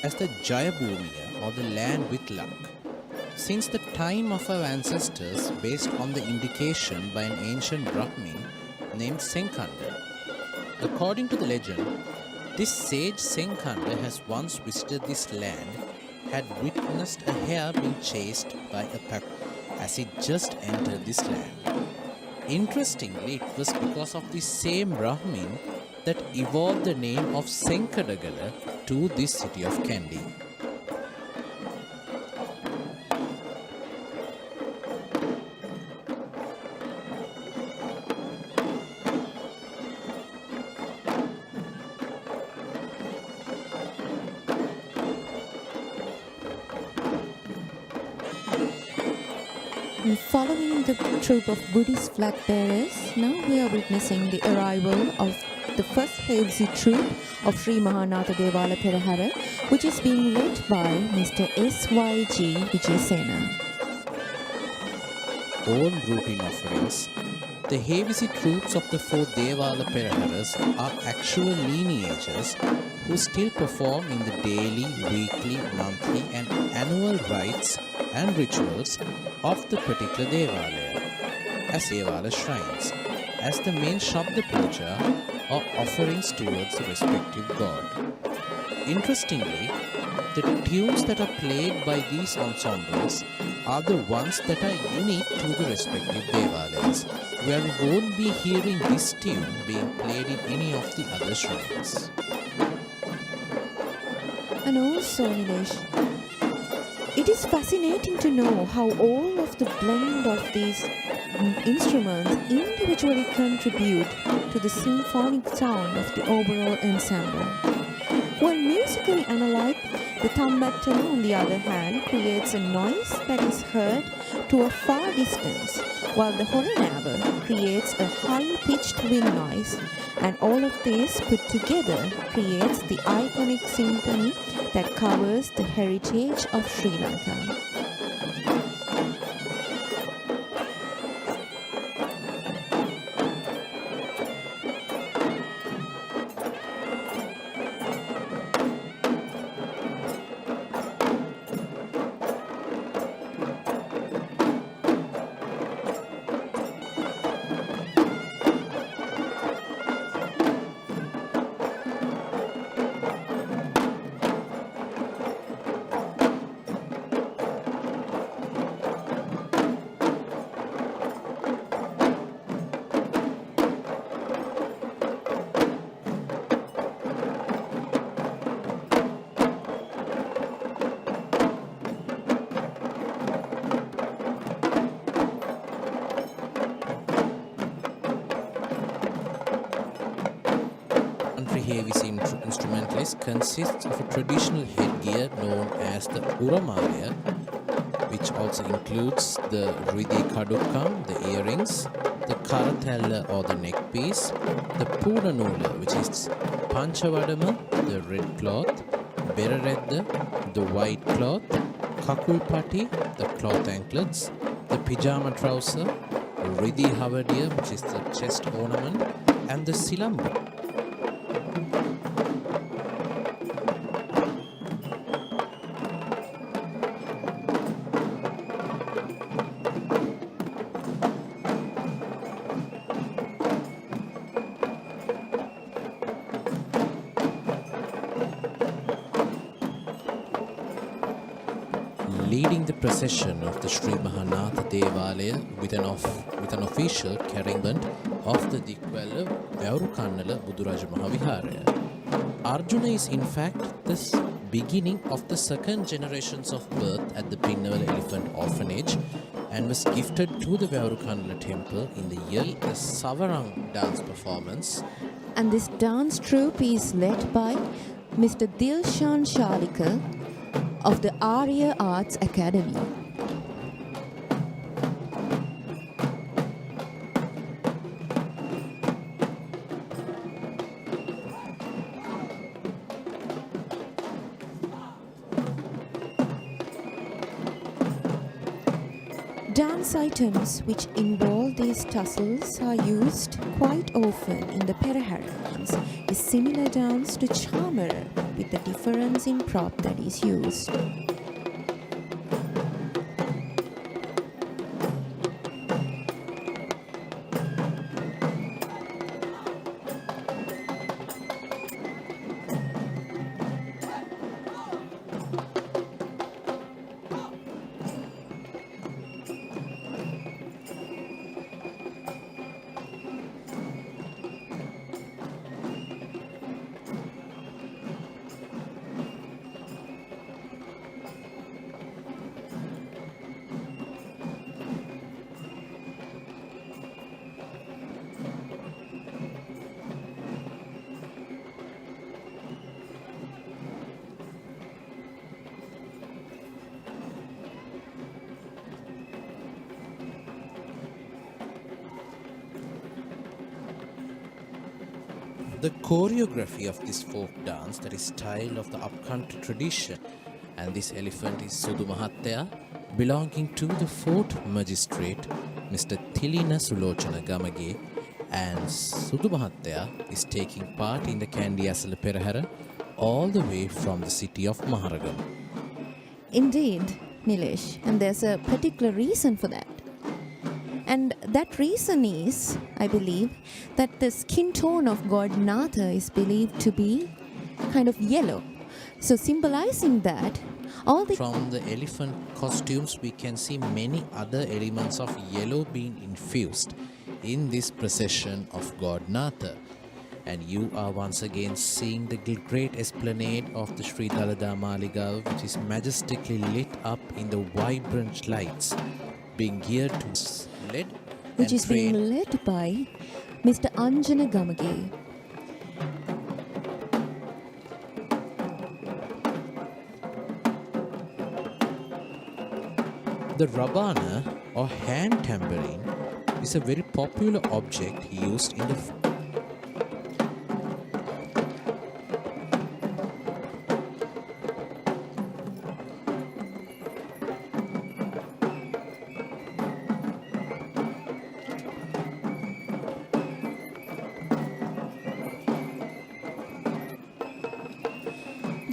As the Jayabhumiya, or the land with luck, since the time of our ancestors based on the indication by an ancient Brahmin named Senkanda. According to the legend, this sage Senkanda has once visited this land, had witnessed a hare being chased by a pack as it just entered this land. Interestingly, it was because of the same Brahmin that evolved the name of Senkadagala to this city of Kandy. And following the troop of Buddhist flag bearers, now we are witnessing the arrival of the first heavy troop of Sri Mahanatha Devale Perahera, which is being led by Mr. S.Y.G. Vijayasena. All routine offerings, the heavy troops of the four Devala Peraharas are actual lineages who still perform in the daily, weekly, monthly and annual rites and rituals of the particular Devalaya as Devala shrines, as the main Shabda Puja or offerings towards the respective god. Interestingly, the tunes that are played by these ensembles are the ones that are unique to the respective Devalayas, where we won't be hearing this tune being played in any of the other shrines. And also, Nilesh, it is fascinating to know how all of the blend of these instruments individually contribute to the symphonic sound of the overall ensemble. While musically analog, the tambatana, on the other hand, creates a noise that is heard to a far distance, while the horanava creates a high-pitched wind noise, and all of this put together creates the iconic symphony that covers the heritage of Sri Lanka. Heavy instrumentalist consists of a traditional headgear known as the Uramalaya, which also includes the Ridi Kadukam, the earrings, the Karatella or the neckpiece, the Pudanula, which is Panchavadama, the red cloth, Beraredda, the white cloth, Kakulpati, the cloth anklets, the pyjama trouser, Ridi Havadiya, which is the chest ornament, and the Silambu. Leading the procession of the Sri Mahanatha Devale with an official carrying of the Dikwella Vaurukannala Buduraja Mahaviharaya. Arjuna is in fact the beginning of the second generations of birth at the Pinnavala Elephant Orphanage and was gifted to the Vaurukannala temple in the year a Savarang dance performance. And this dance troupe is led by Mr. Dilshan Shalikar of the Arya Arts Academy. Dance items which involve these tussles are used quite often in the Perahera dance. A similar dance to Chamara with the difference in prop that is used. the choreography of this folk dance that is style of the upcountry tradition. And this elephant is Sudu Mahattaya, belonging to the fourth magistrate, Mr. Thilina Sulochana Gamage, and Sudu Mahattaya is taking part in the Kandy Esala Perahera all the way from the city of Maharagam. Indeed, Nilesh, and there's a particular reason for that. And that reason is, I believe, that the skin tone of god Natha is believed to be kind of yellow. So symbolizing that, all the... From the elephant costumes, we can see many other elements of yellow being infused in this procession of god Natha. And you are once again seeing the great esplanade of the Sri Dalada Maligawa, which is majestically lit up in the vibrant lights, being geared to led which and is being trained. led by Mr. Anjana Gamage. The rabana or hand tambourine is a very popular object used in the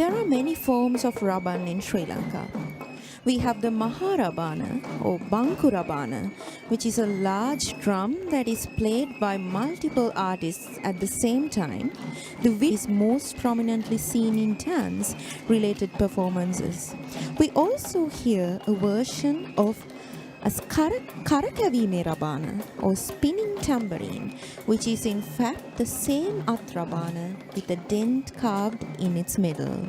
There are many forms of raban in Sri Lanka. We have the Maharabana or Bankurabana, which is a large drum that is played by multiple artists at the same time, which is most prominently seen in dance-related performances. We also hear a version of a Karakavime Rabana or spinning tambourine, which is in fact the same Atrabana with a dent carved in its middle.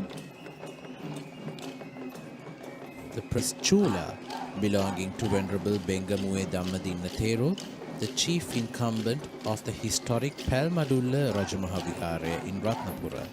The Prince Chula, belonging to Venerable Bengamue Dhammadinna Thero, the chief incumbent of the historic Palmadulla Rajamahavihara in Ratnapura.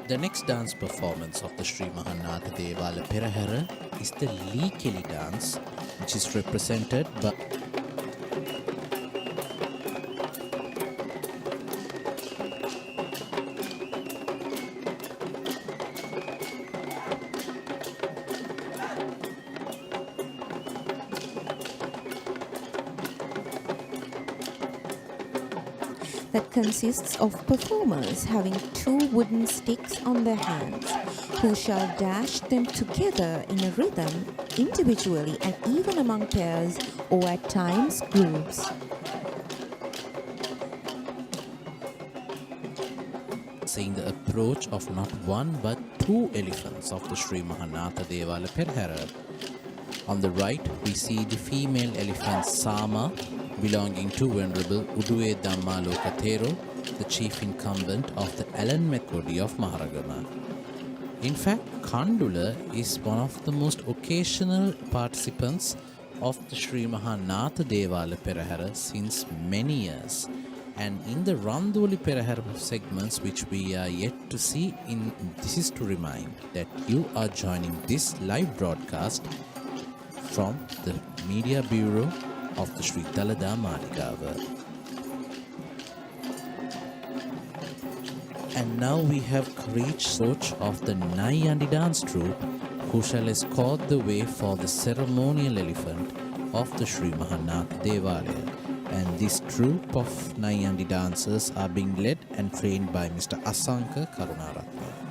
The next dance performance of the Sri Natha Devale Perahera is the Likeli dance, which is represented by that consists of performers having two wooden sticks on their hands, who shall dash them together in a rhythm, individually and even among pairs or at times groups. seeing the approach of not one but two elephants of the Sri Natha Devale Perahera. On the right, we see the female elephant Sama, belonging to Venerable Uduwe Dhammaloka Thero, the chief incumbent of the Alan Methodi of Maharagama. In fact, Kandula is one of the most occasional participants of the Sri Natha Devale Perahera since many years. And in the Randoli Perahera segments which we are yet to see, this is to remind that you are joining this live broadcast from the Media Bureau of the Sri Dalada Maligawa. And now we have reached approach of the Nayandi dance troupe, who shall escort the way for the ceremonial elephant of the Sri Natha Devale. And this troupe of Nayandi dancers are being led and trained by Mr. Asanka Karunaratna.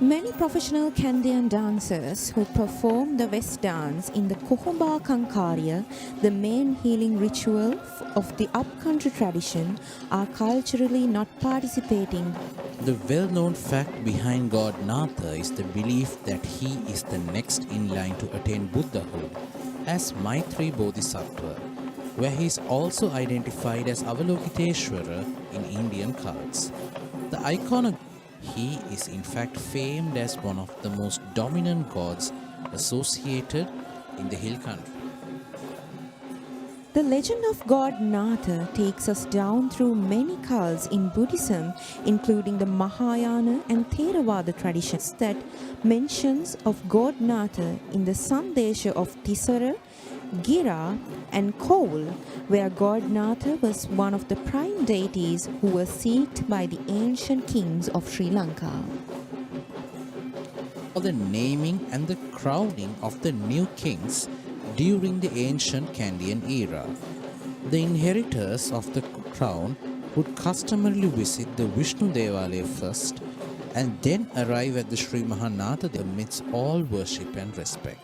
Many professional Kandian dancers who perform the West dance in the Kohomba Kankarya, the main healing ritual of the upcountry tradition, are culturally not participating. The well-known fact behind God Natha is the belief that he is the next in line to attain Buddhahood as Maitri Bodhisattva, where he is also identified as Avalokiteshvara in Indian cults. The icon he is in fact famed as one of the most dominant gods associated in the hill country. The legend of god Natha takes us down through many cults in Buddhism, including the Mahayana and Theravada traditions that mentions of god Natha in the Sandesha of Tisara, Gira and Koul, where god Natha was one of the prime deities who were seeked by the ancient kings of Sri Lanka. For the naming and the crowning of the new kings during the ancient Kandian era. The inheritors of the crown would customarily visit the Vishnu Devale first and then arrive at the Sri Mahanatha amidst all worship and respect.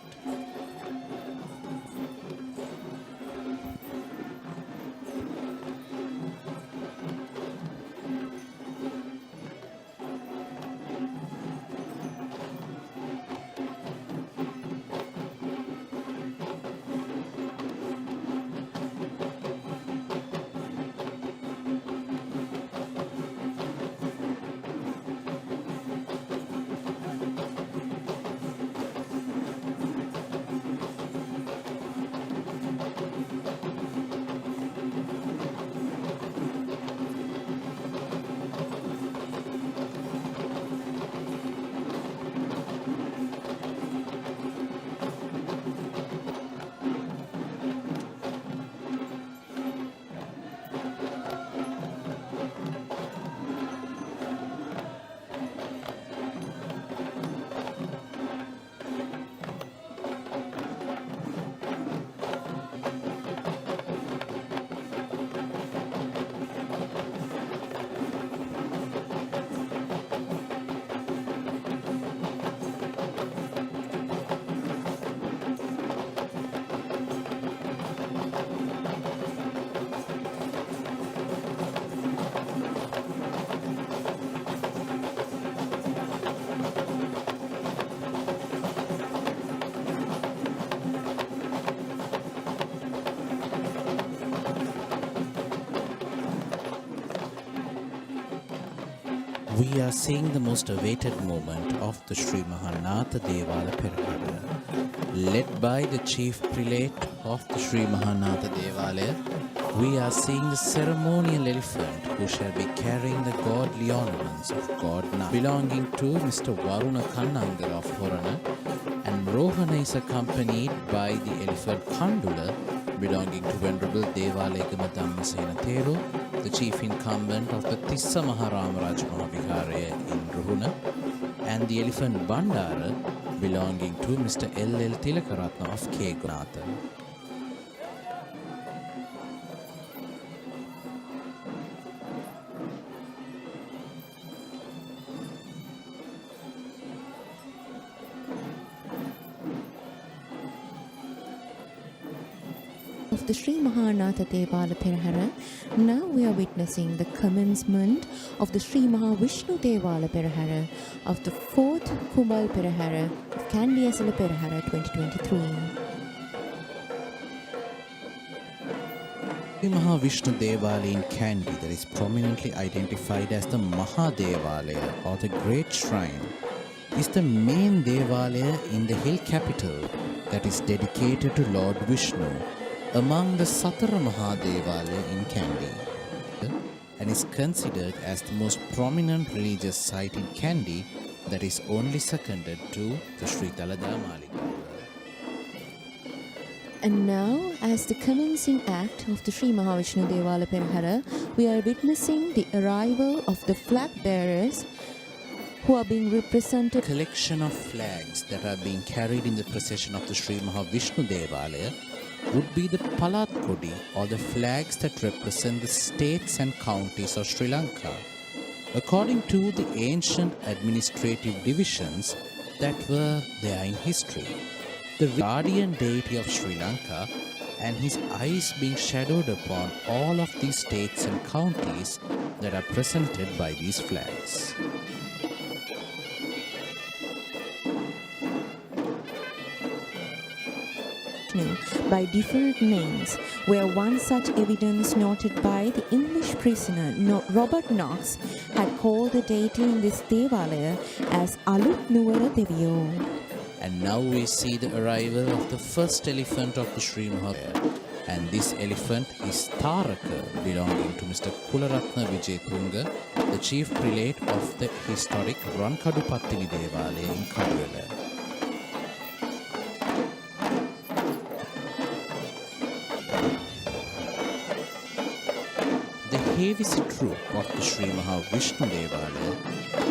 We are seeing the most awaited moment of the Sri Natha Devale Perahera. Led by the chief prelate of the Sri Natha Devale, we are seeing the ceremonial elephant who shall be carrying the godly ornaments of God Natha, belonging to Mr. Varuna Kannanga of Horana, and Rohana is accompanied by the elephant Kandula, belonging to Venerable Devalekama Dhammasena Thero, the chief incumbent of the Tissa Maharamaraja Mahaviharaya in Ruhuna, and the elephant Bandara, belonging to Mr. L.L. Tilakaratna of Kegunatha. Of the Sri Natha Devale Perahera, now we are witnessing the commencement of the Sri Vishnu Devale Perahera of the 4th Kumbal Procession of Kandy Esala Perahera 2023. The Vishnu Devale in Kandy, that is prominently identified as the Mahadevalaya or the Great Shrine, is the main Devalaya in the hill capital that is dedicated to Lord Vishnu among the Satara Mahadevalaya in Kandy, and is considered as the most prominent religious site in Kandy, that is only seconded to the Sri Dalada Maligawa. And now, as the commencing act of the Sri Vishnu Devale Perahera, we are witnessing the arrival of the flag bearers who are being represented. Collection of flags that are being carried in the procession of the Sri Vishnu Devalaya would be the Palat Kodi, or the flags that represent the states and counties of Sri Lanka, according to the ancient administrative divisions that were there in history. The guardian deity of Sri Lanka and his eyes being shadowed upon all of these states and counties that are presented by these flags. By different names, where one such evidence noted by the English prisoner Robert Knox had called the deity in this Devalaya as Alut Nuwara Deviyo. And now we see the arrival of the first elephant of the Sri Mahadevalaya, And this elephant is Taraka, belonging to Mr. Kularatna Wijetunga, the chief prelate of the historic Rankadu Pathini Devale in Kadwala. The Hevisi troupe of the Sri Maha Vishnu Devale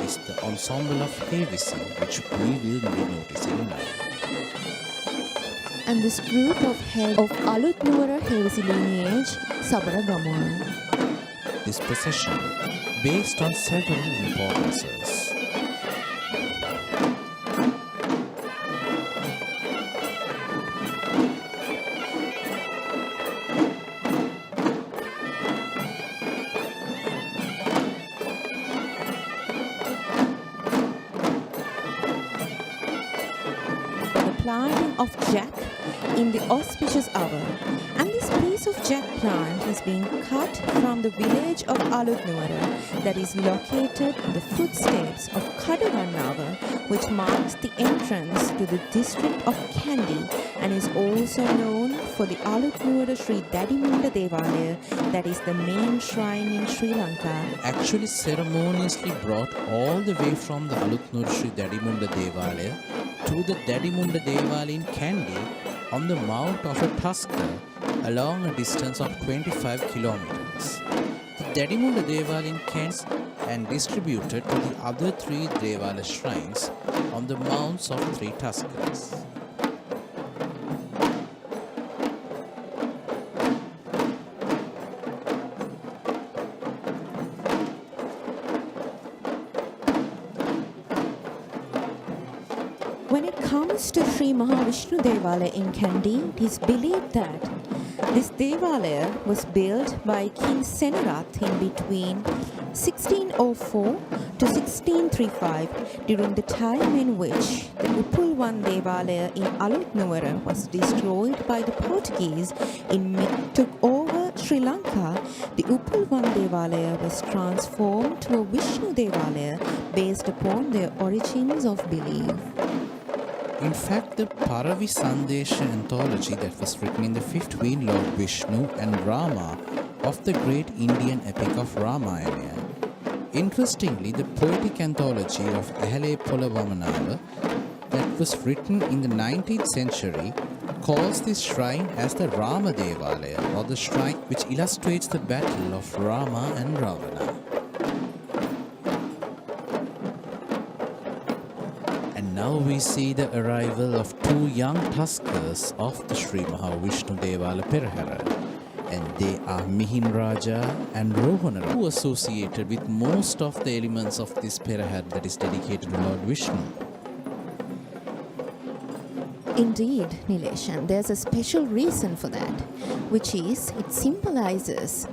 is the ensemble of Hevisi, which we will be noticing now. And this group of head of Alut Nuwara Hevisi lineage, Sabara Gamuan. This procession, based on several importances. Planting of jack in the auspicious hour, and this piece of jack plant is being cut from the village of Alutnuwara that is located in the footsteps of Kadugannawa, which marks the entrance to the district of Kandy and is also known for the Alutnuwara Sri Dadimunda Devale, that is the main shrine in Sri Lanka. Actually ceremoniously brought all the way from the Alutnuwara Sri Dadimunda Devale to the Dadimunda Devale in Kandy on the mount of a tusker along a distance of 25 kilometers. The Dadimunda Devale in Kandy and distributed to the other three Devala shrines on the mounts of three tuskers. When it comes to Sri Mahavishnu Devale in Kandy, it is believed that this Devalaya was built by King Senarath in between 1604 to 1635, during the time in which the Uppulwan Devalaya in Alutnuwara was destroyed by the Portuguese took over Sri Lanka. The Uppulwan Devalaya was transformed to a Vishnu Devalaya based upon their origins of belief. In fact, the Paravi Sandesha anthology that was written in the 5th between Lord Vishnu and Rama of the great Indian epic of Ramayana. Interestingly, the poetic anthology of Ahale Pola Vamanava that was written in the 19th century calls this shrine as the Rama Devalaya, or the shrine which illustrates the battle of Rama and Ravana. Now we see the arrival of two young tuskers of the Sri Mahavishnu Esala Perahera, and they are Mihin Raja and Rohana, who are associated with most of the elements of this Perahera that is dedicated to Lord Vishnu. Indeed, Nilesh, and there's a special reason for that, which is it symbolizes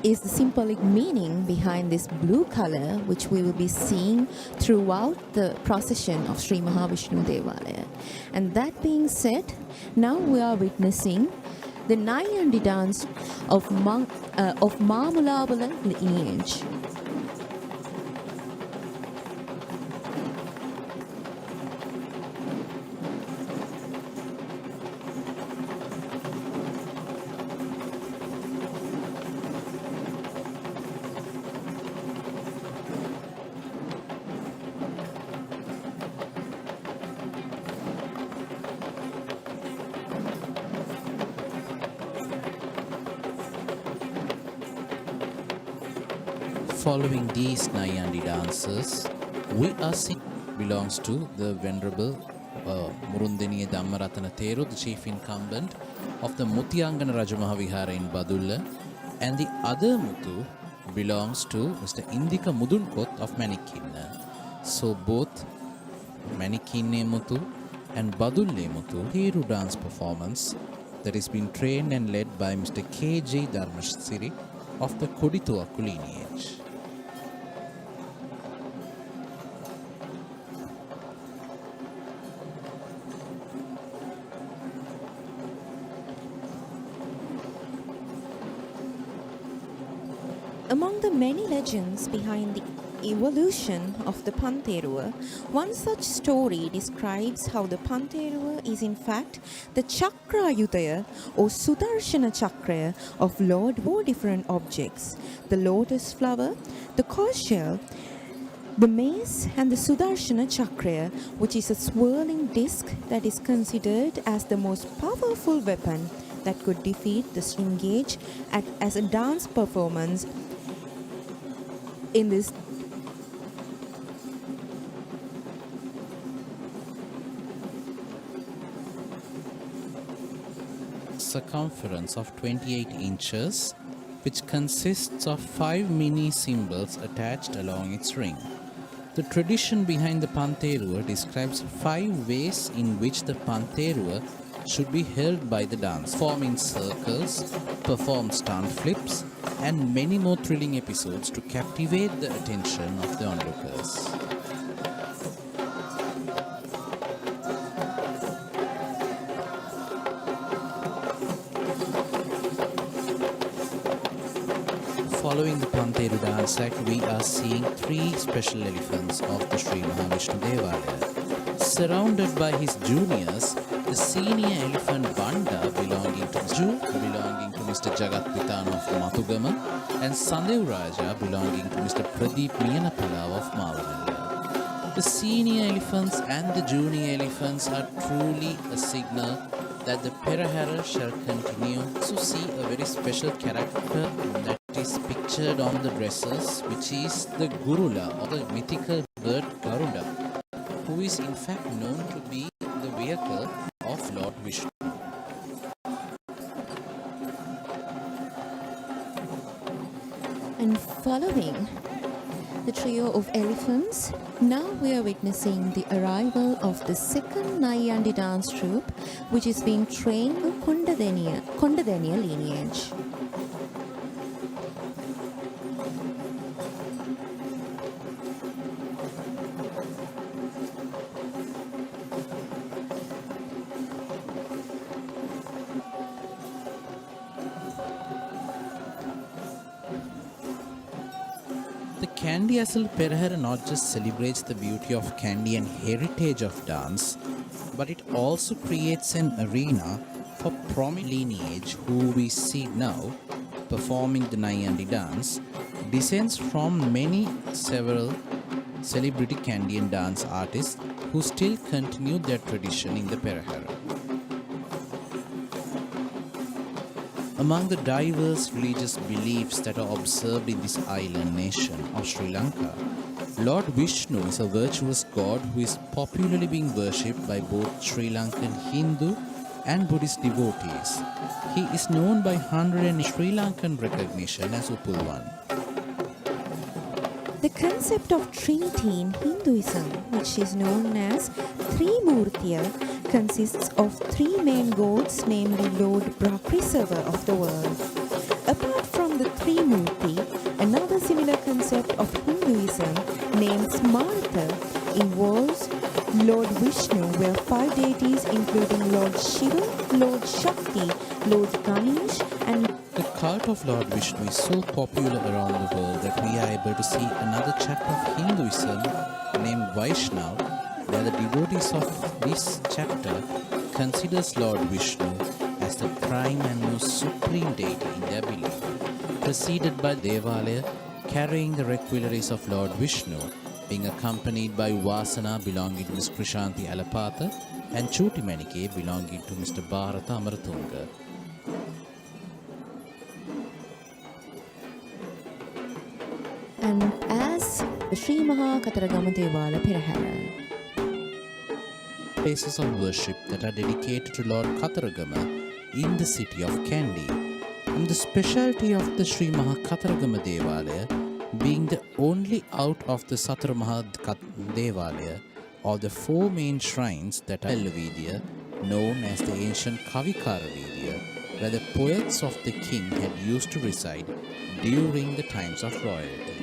is the symbolic meaning behind this blue color, which we will be seeing throughout the procession of Sri Mahavishnu Devalaya. And that being said, now we are witnessing the Nayandi dance of Mamulabala lineage. Following these Nayandi dances, we are seeing belongs to the Venerable Murundeniya Dhammaratana Theru, the chief incumbent of the Mutiyangana Rajamaha Vihara in Badulla, and the other Muthu belongs to Mr. Indika Mudunkot of Manikinna. So both Manikinne Muthu and Badulle Muthu Theru dance performance that is being trained and led by Mr. K.J. Dharmasiri of the Kodituaku lineage. Among the many legends behind the evolution of the Panterua. One such story describes how the Panterua is in fact the Chakrayudaya or Sudarshana Chakra of Lord, four different objects: the lotus flower, the koshal, the mace and the Sudarshana Chakra, which is a swirling disc that is considered as the most powerful weapon that could defeat the engage as a dance performance in this. Circumference of 28 inches, which consists of 5 mini symbols attached along its ring. The tradition behind the Panterua describes 5 ways in which the Panterua should be held by the dance, form in circles, perform stunt flips, and many more thrilling episodes to captivate the attention of the onlookers. Following the Panteru dance act, we are seeing 3 special elephants of the Sri Vishnu Devale. Surrounded by his juniors, the senior elephant Banda belonging to Mr. Jagat Pitan of Mathugama and Sandev Raja belonging to Mr. Pradeep Miyanapala of Mavanalla. The senior elephants and the junior elephants are truly a signal that the Perahera shall continue to see a very special character that is pictured on the dresses, which is the Gurula or the mythical bird Garuda, who is in fact known to be the vehicle of Lord Vishnu. And following the trio of elephants, now we are witnessing the arrival of the second Nayandi dance troupe, which is being trained in Kondadeniya lineage. The Kandy Esala Perahera not just celebrates the beauty of Kandy and heritage of dance, but it also creates an arena for prominent lineage who we see now performing the Nayandi dance, descends from several celebrity Kandian dance artists who still continue their tradition in the Perahera. Among the diverse religious beliefs that are observed in this island nation of Sri Lanka, Lord Vishnu is a virtuous god who is popularly being worshipped by both Sri Lankan Hindu and Buddhist devotees. He is known by 100 Sri Lankan recognition as Upulwan. The concept of Trinity in Hinduism, which is known as Trimurtiya, consists of 3 main gods, namely Lord Preserver of the world. Apart from the Trimurti, another similar concept of Hinduism named Smartha involves Lord Vishnu, where 5 deities including Lord Shiva, Lord Shakti, Lord Ganesh and the cult of Lord Vishnu is so popular around the world that we are able to see another chapter of Hinduism named Vaishnava, where the devotees of this chapter considers Lord Vishnu as the prime and most supreme deity in their belief, preceded by Devale carrying the requilleries of Lord Vishnu, being accompanied by Vasana belonging to Ms. Krishanti Alapatha and Chuti Manike belonging to Mr. Bharata Amaratunga. and as the Sri Kataragama Devale Perahera. Places of worship that are dedicated to Lord Kataragama in the city of Kandy. And the specialty of the Sri Kataragama Devale being the only out of the Satara Devale or the 4 main shrines that are Vidya, known as the ancient Kavikara Vidya, where the poets of the king had used to reside during the times of royalty.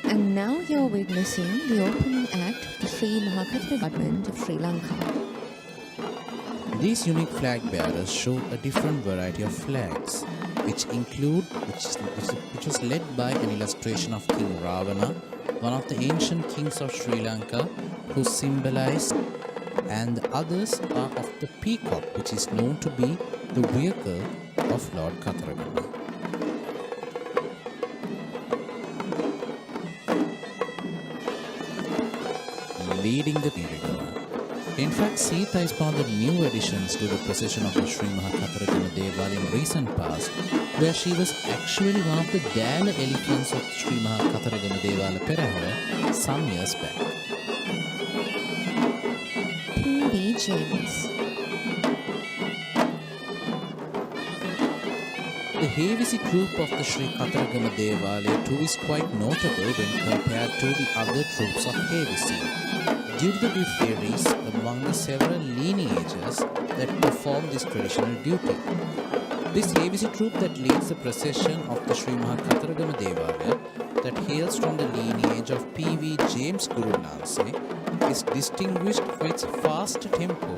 And now you're witnessing the opening act of the Sri Mahakatara government of Sri Lanka. These unique flag bearers show a different variety of flags which was led by an illustration of King Ravana, one of the ancient kings of Sri Lanka, who symbolized, and the others are of the peacock, which is known to be the vehicle of Lord Katharagama. Leading the Maligawa. In fact, Sita is one of the new additions to the procession of the Sri Mahakatharagama Devale in recent past, where she was actually one of the Dalada elephants of Sri Mahakatharagama Esala Perahera some years back. PV James. The heavy troop of the Sri Katharagama Devale too is quite notable when compared to the other troops of Hevisi, due to the differences among the several lineages that perform this traditional duty. This Hevisi troop that leads the procession of the Sri Mahakatharagama Devale, that hails from the lineage of PV James Guru Nanse, is distinguished for its fast tempo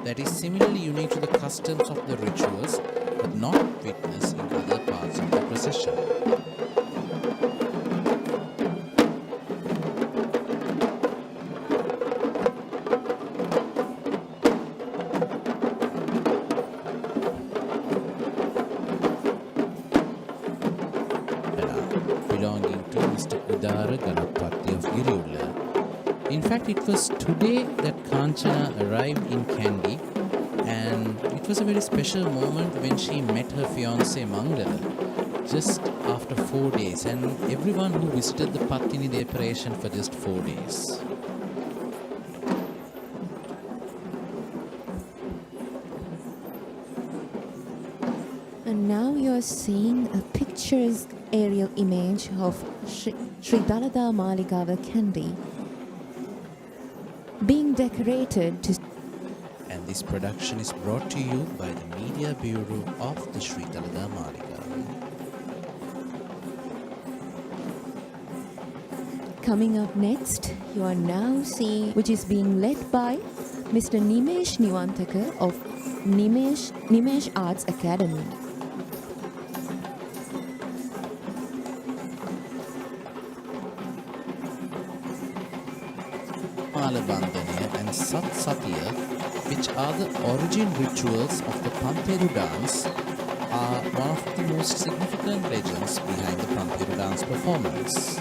that is similarly unique to the customs of the rituals but not witnessed in other parts of the procession. Belonging to Mr. Udara Ganapati of Giriulla. In fact, it was today that Kanchana arrived in Kandy, and it was a very special moment when she met her fiancé Mangala just after 4 days, and everyone who visited the Pathini decoration for just 4 days. And now you are seeing a picturesque aerial image of Sri Dalada Maligawa Kandy being decorated to. And this production is brought to you by the Media Bureau of the Sri Dalada Maligawa. Coming up next, you are now seeing, which is being led by Mr. Nimesh Niwantaka of Nimesh Arts Academy. Malabandhaniya and Sat Satiya, which are the origin rituals of the Pante dance, are one of the most significant legends behind the Pante dance performance.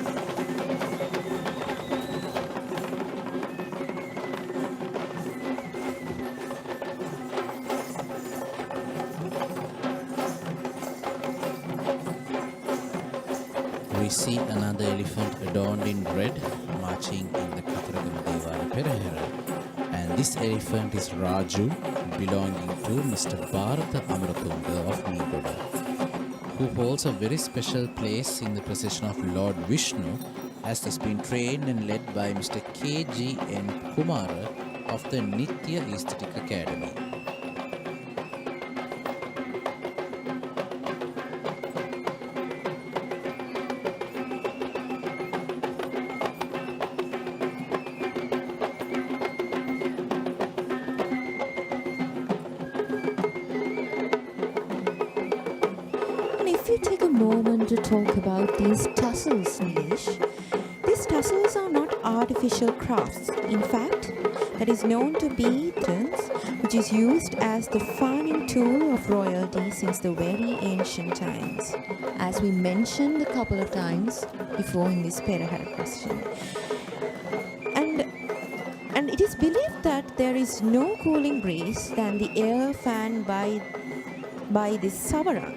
We see another elephant adorned in red marching in the Katharagama Esala Perahera, and this elephant is Raju, belonging to Mr. Bharata Amaratunga of Nigoda, who holds a very special place in the procession of Lord Vishnu, as he's been trained and led by Mr. K.G.N. Kumara of the Nitya Aesthetic Academy. If you take a moment to talk about these tassels, Nilesh, these tassels are not artificial crafts. In fact, that is known to be turns, which is used as the farming tool of royalty since the very ancient times, as we mentioned a couple of times before in this Perahera question. And it is believed that there is no cooling breeze than the air fanned by this savarang.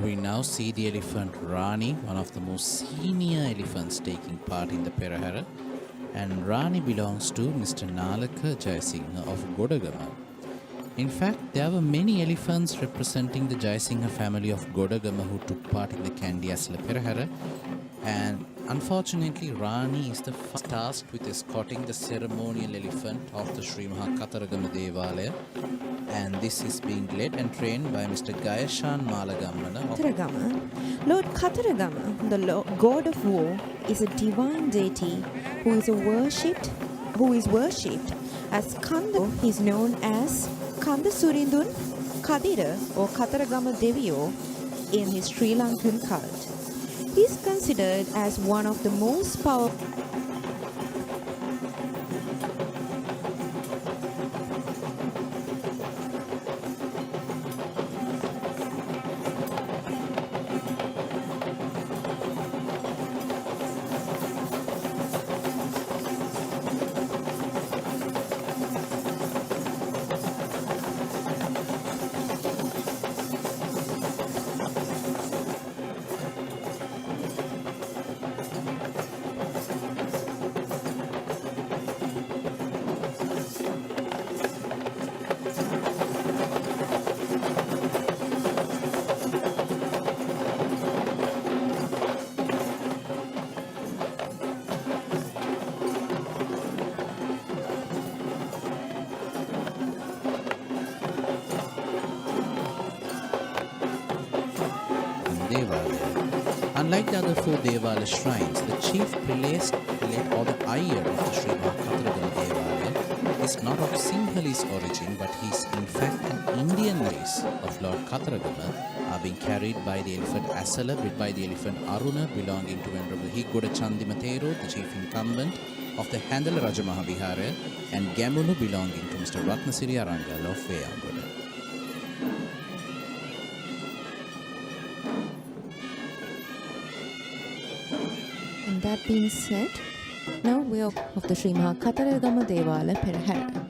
We now see the elephant Rani, one of the most senior elephants taking part in the Perahera, and Rani belongs to Mr. Nalaka Jayasinghe of Godagama. In fact, there were many elephants representing the Jayasinghe family of Godagama who took part in the Kandy Esala Perahera, and unfortunately Rani is the first tasked with escorting the ceremonial elephant of the Sri Mahakatharagama Devale, and this is being led and trained by Mr. Gayashan Malagammana of Katharagama. Lord Katharagama, the god of war, is a divine deity who is worshipped as Kanda. He is known as Kanda Surindun Kadira or Katharagama Deviyo, in his Sri Lankan cult. He is considered as one of the most powerful Devale. Unlike the other four Devale shrines, the chief prelate or the ayar of the Sri Mahakatragama Devale is not of Sinhalese origin, but he is in fact an Indian race of Lord Katragama, are being carried by the elephant Esala, by the elephant Aruna, belonging to Venerable Higgoda Chandima Thero, the chief incumbent of the Handala Rajamaha Vihara, and Gamunu, belonging to Mr. Ratnasiri Arangal of Veyangoda. And that being said, now we are of the Sri Mahakatragama Esala Perahera.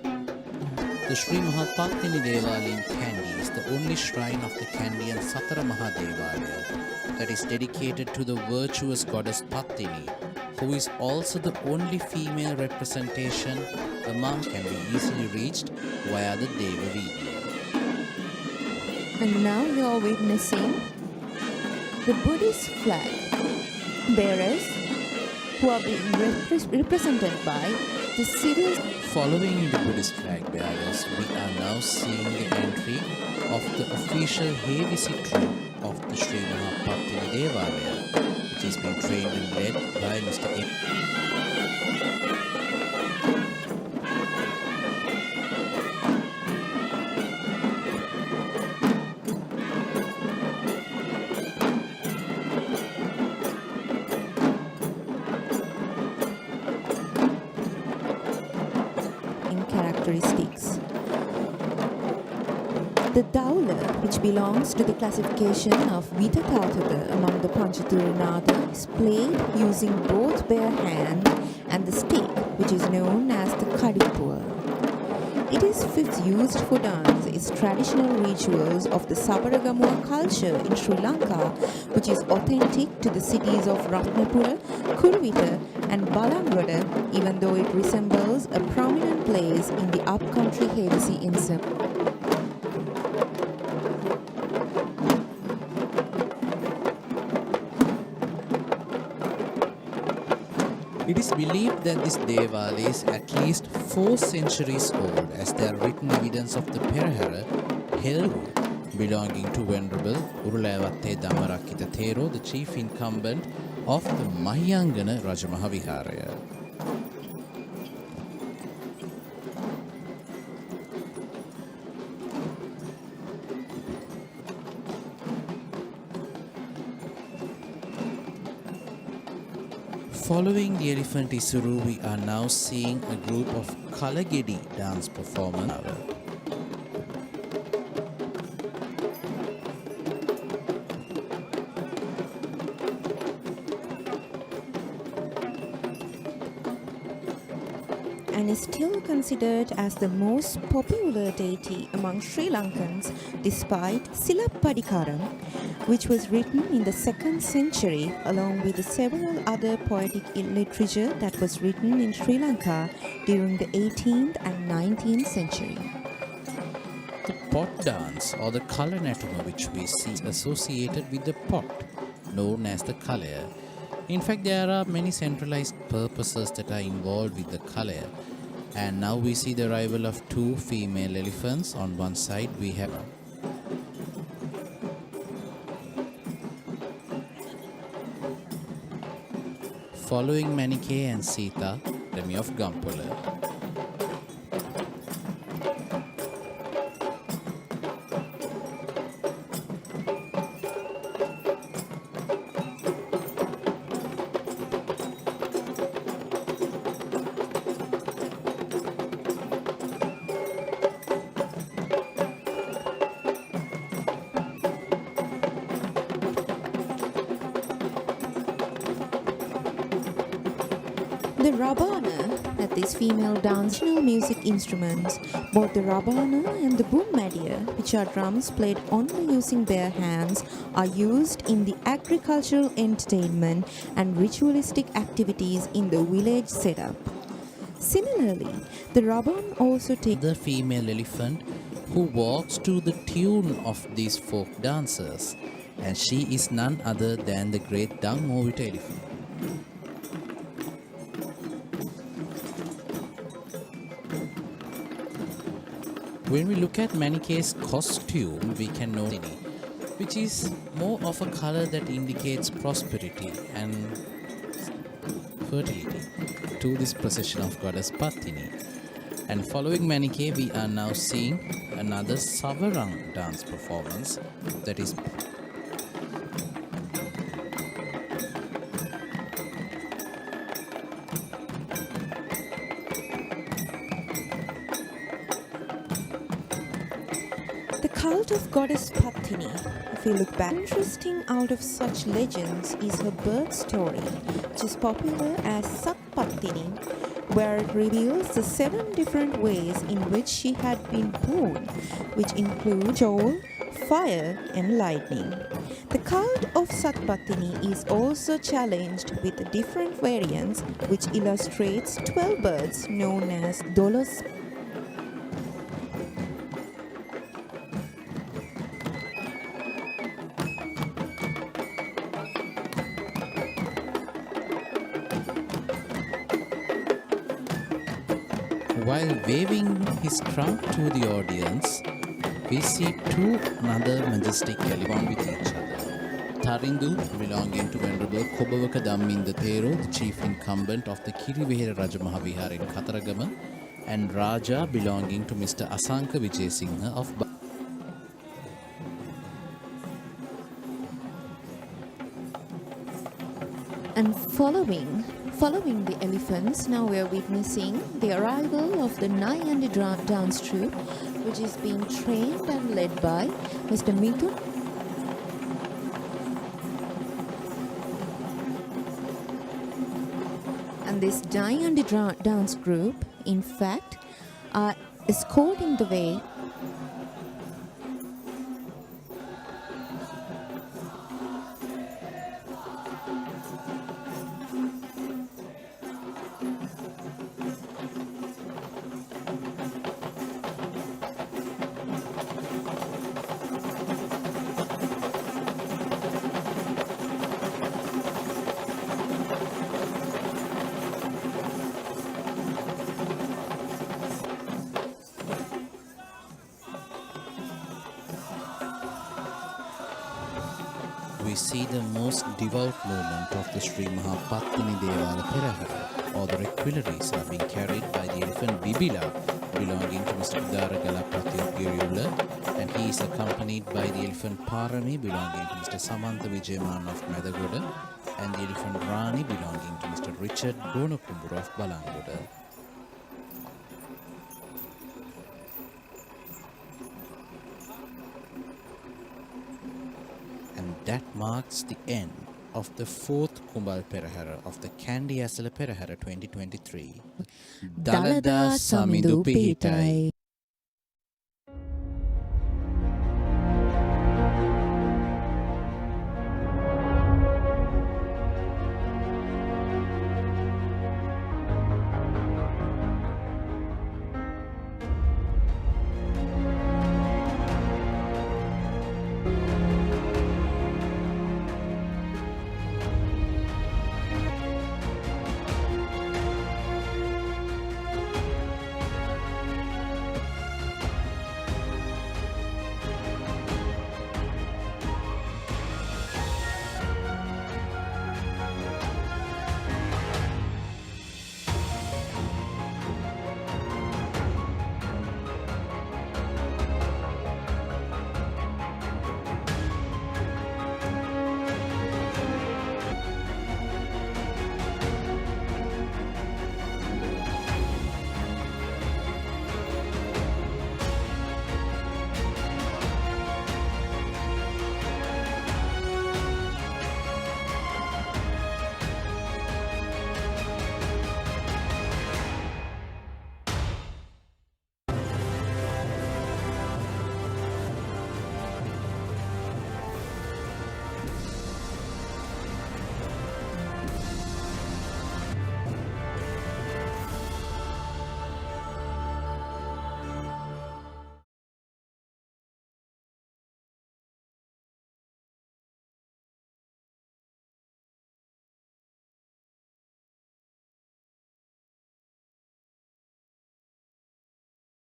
The Sri Pathini Devale in Kandy is the only shrine of the Kandy and Satara Mahadevale that is dedicated to the virtuous goddess Pathini, who is also the only female representation among can be easily reached via the Deva video. And now you are witnessing the Buddhist flag bearers who are being represented by the civil. Following the Buddhist flag bearers, we are now seeing the entry of the official Hevisi troop of the Sri Pathini Devale, which is being trained and led by Mr. Characteristics. The Daula, which belongs to the classification of Vitathataka among the Panchatirunada, is played using both bare hand and the stick, which is known as the Kadipua. It is fifth used for dance is traditional rituals of the Sabaragamuwa culture in Sri Lanka, which is authentic to the cities of Ratnapura, Kuruvita and Balangoda, even though it resembles a prominent place in the upcountry Hevisi insim. It is believed that this Devale is at least 4 centuries old, as there are written evidence of the Perahera Helgu belonging to Venerable Urulavatte Dhammarakkhita Thero, the chief incumbent of the Mahiyangana Rajamaha Vihara. Following the elephant Isuru, we are now seeing a group of Kalagedi dance performers. And is still considered as the most popular deity among Sri Lankans despite Silappadicaram, which was written in the 2nd century along with several other poetic literature that was written in Sri Lanka during the 18th and 19th century. The pot dance or the Kalanatama, which we see associated with the pot, known as the Kalaya. In fact, there are many centralized purposes that are involved with the Kalaya. And now we see the arrival of 2 female elephants. On one side we have following Manike and Sita, Remi of Gampola. The rabana, that is female dance music instruments, both the rabana and the boomadiya, which are drums played only using bare hands, are used in the agricultural entertainment and ritualistic activities in the village setup. Similarly, the raban also takes The female elephant who walks to the tune of these folk dancers, and she is none other than the great Dangmovita elephant. When we look at Manike's costume, we can note which is more of a color that indicates prosperity and fertility to this procession of goddess Pathini. And following Manike, we are now seeing another Savarang dance performance that is the cult of goddess Pathini. If we look back, interesting out of such legends is her birth story, which is popular as Sat Pathini, where it reveals the 7 different ways in which she had been born, which include soul, fire and lightning. The cult of Sat Pathini is also challenged with different variants, which illustrates 12 birds known as Dolos. While waving his trunk to the audience, we see 2 another majestic elephants with each other. Tarindu, belonging to Venerable Kobawaka Damminda Thero, the chief incumbent of the Kirivihara Rajamahawihara in Kataragama, and Raja, belonging to Mr. Asanka Vijayasinghe of And following the elephants, now we are witnessing the arrival of the Nayandi dance troupe, which is being trained and led by Mr. Mithun. And this Nayandi dance group, in fact, are escorting the way we see the most devout movement of the Sri Pathini Esala Perahera, or the requilaries are being carried by the elephant Bibila, belonging to Mr. Udaragala, and he is accompanied by the elephant Parani, belonging to Mr. Samantha Vijayaman of Madagoda, and the elephant Rani, belonging to Mr. Richard Gonakumbur of Balangoda. That marks the end of the 4th Kumbal Procession of the Kandy Esala Perahera 2023. Dalada Samindu Pihitai.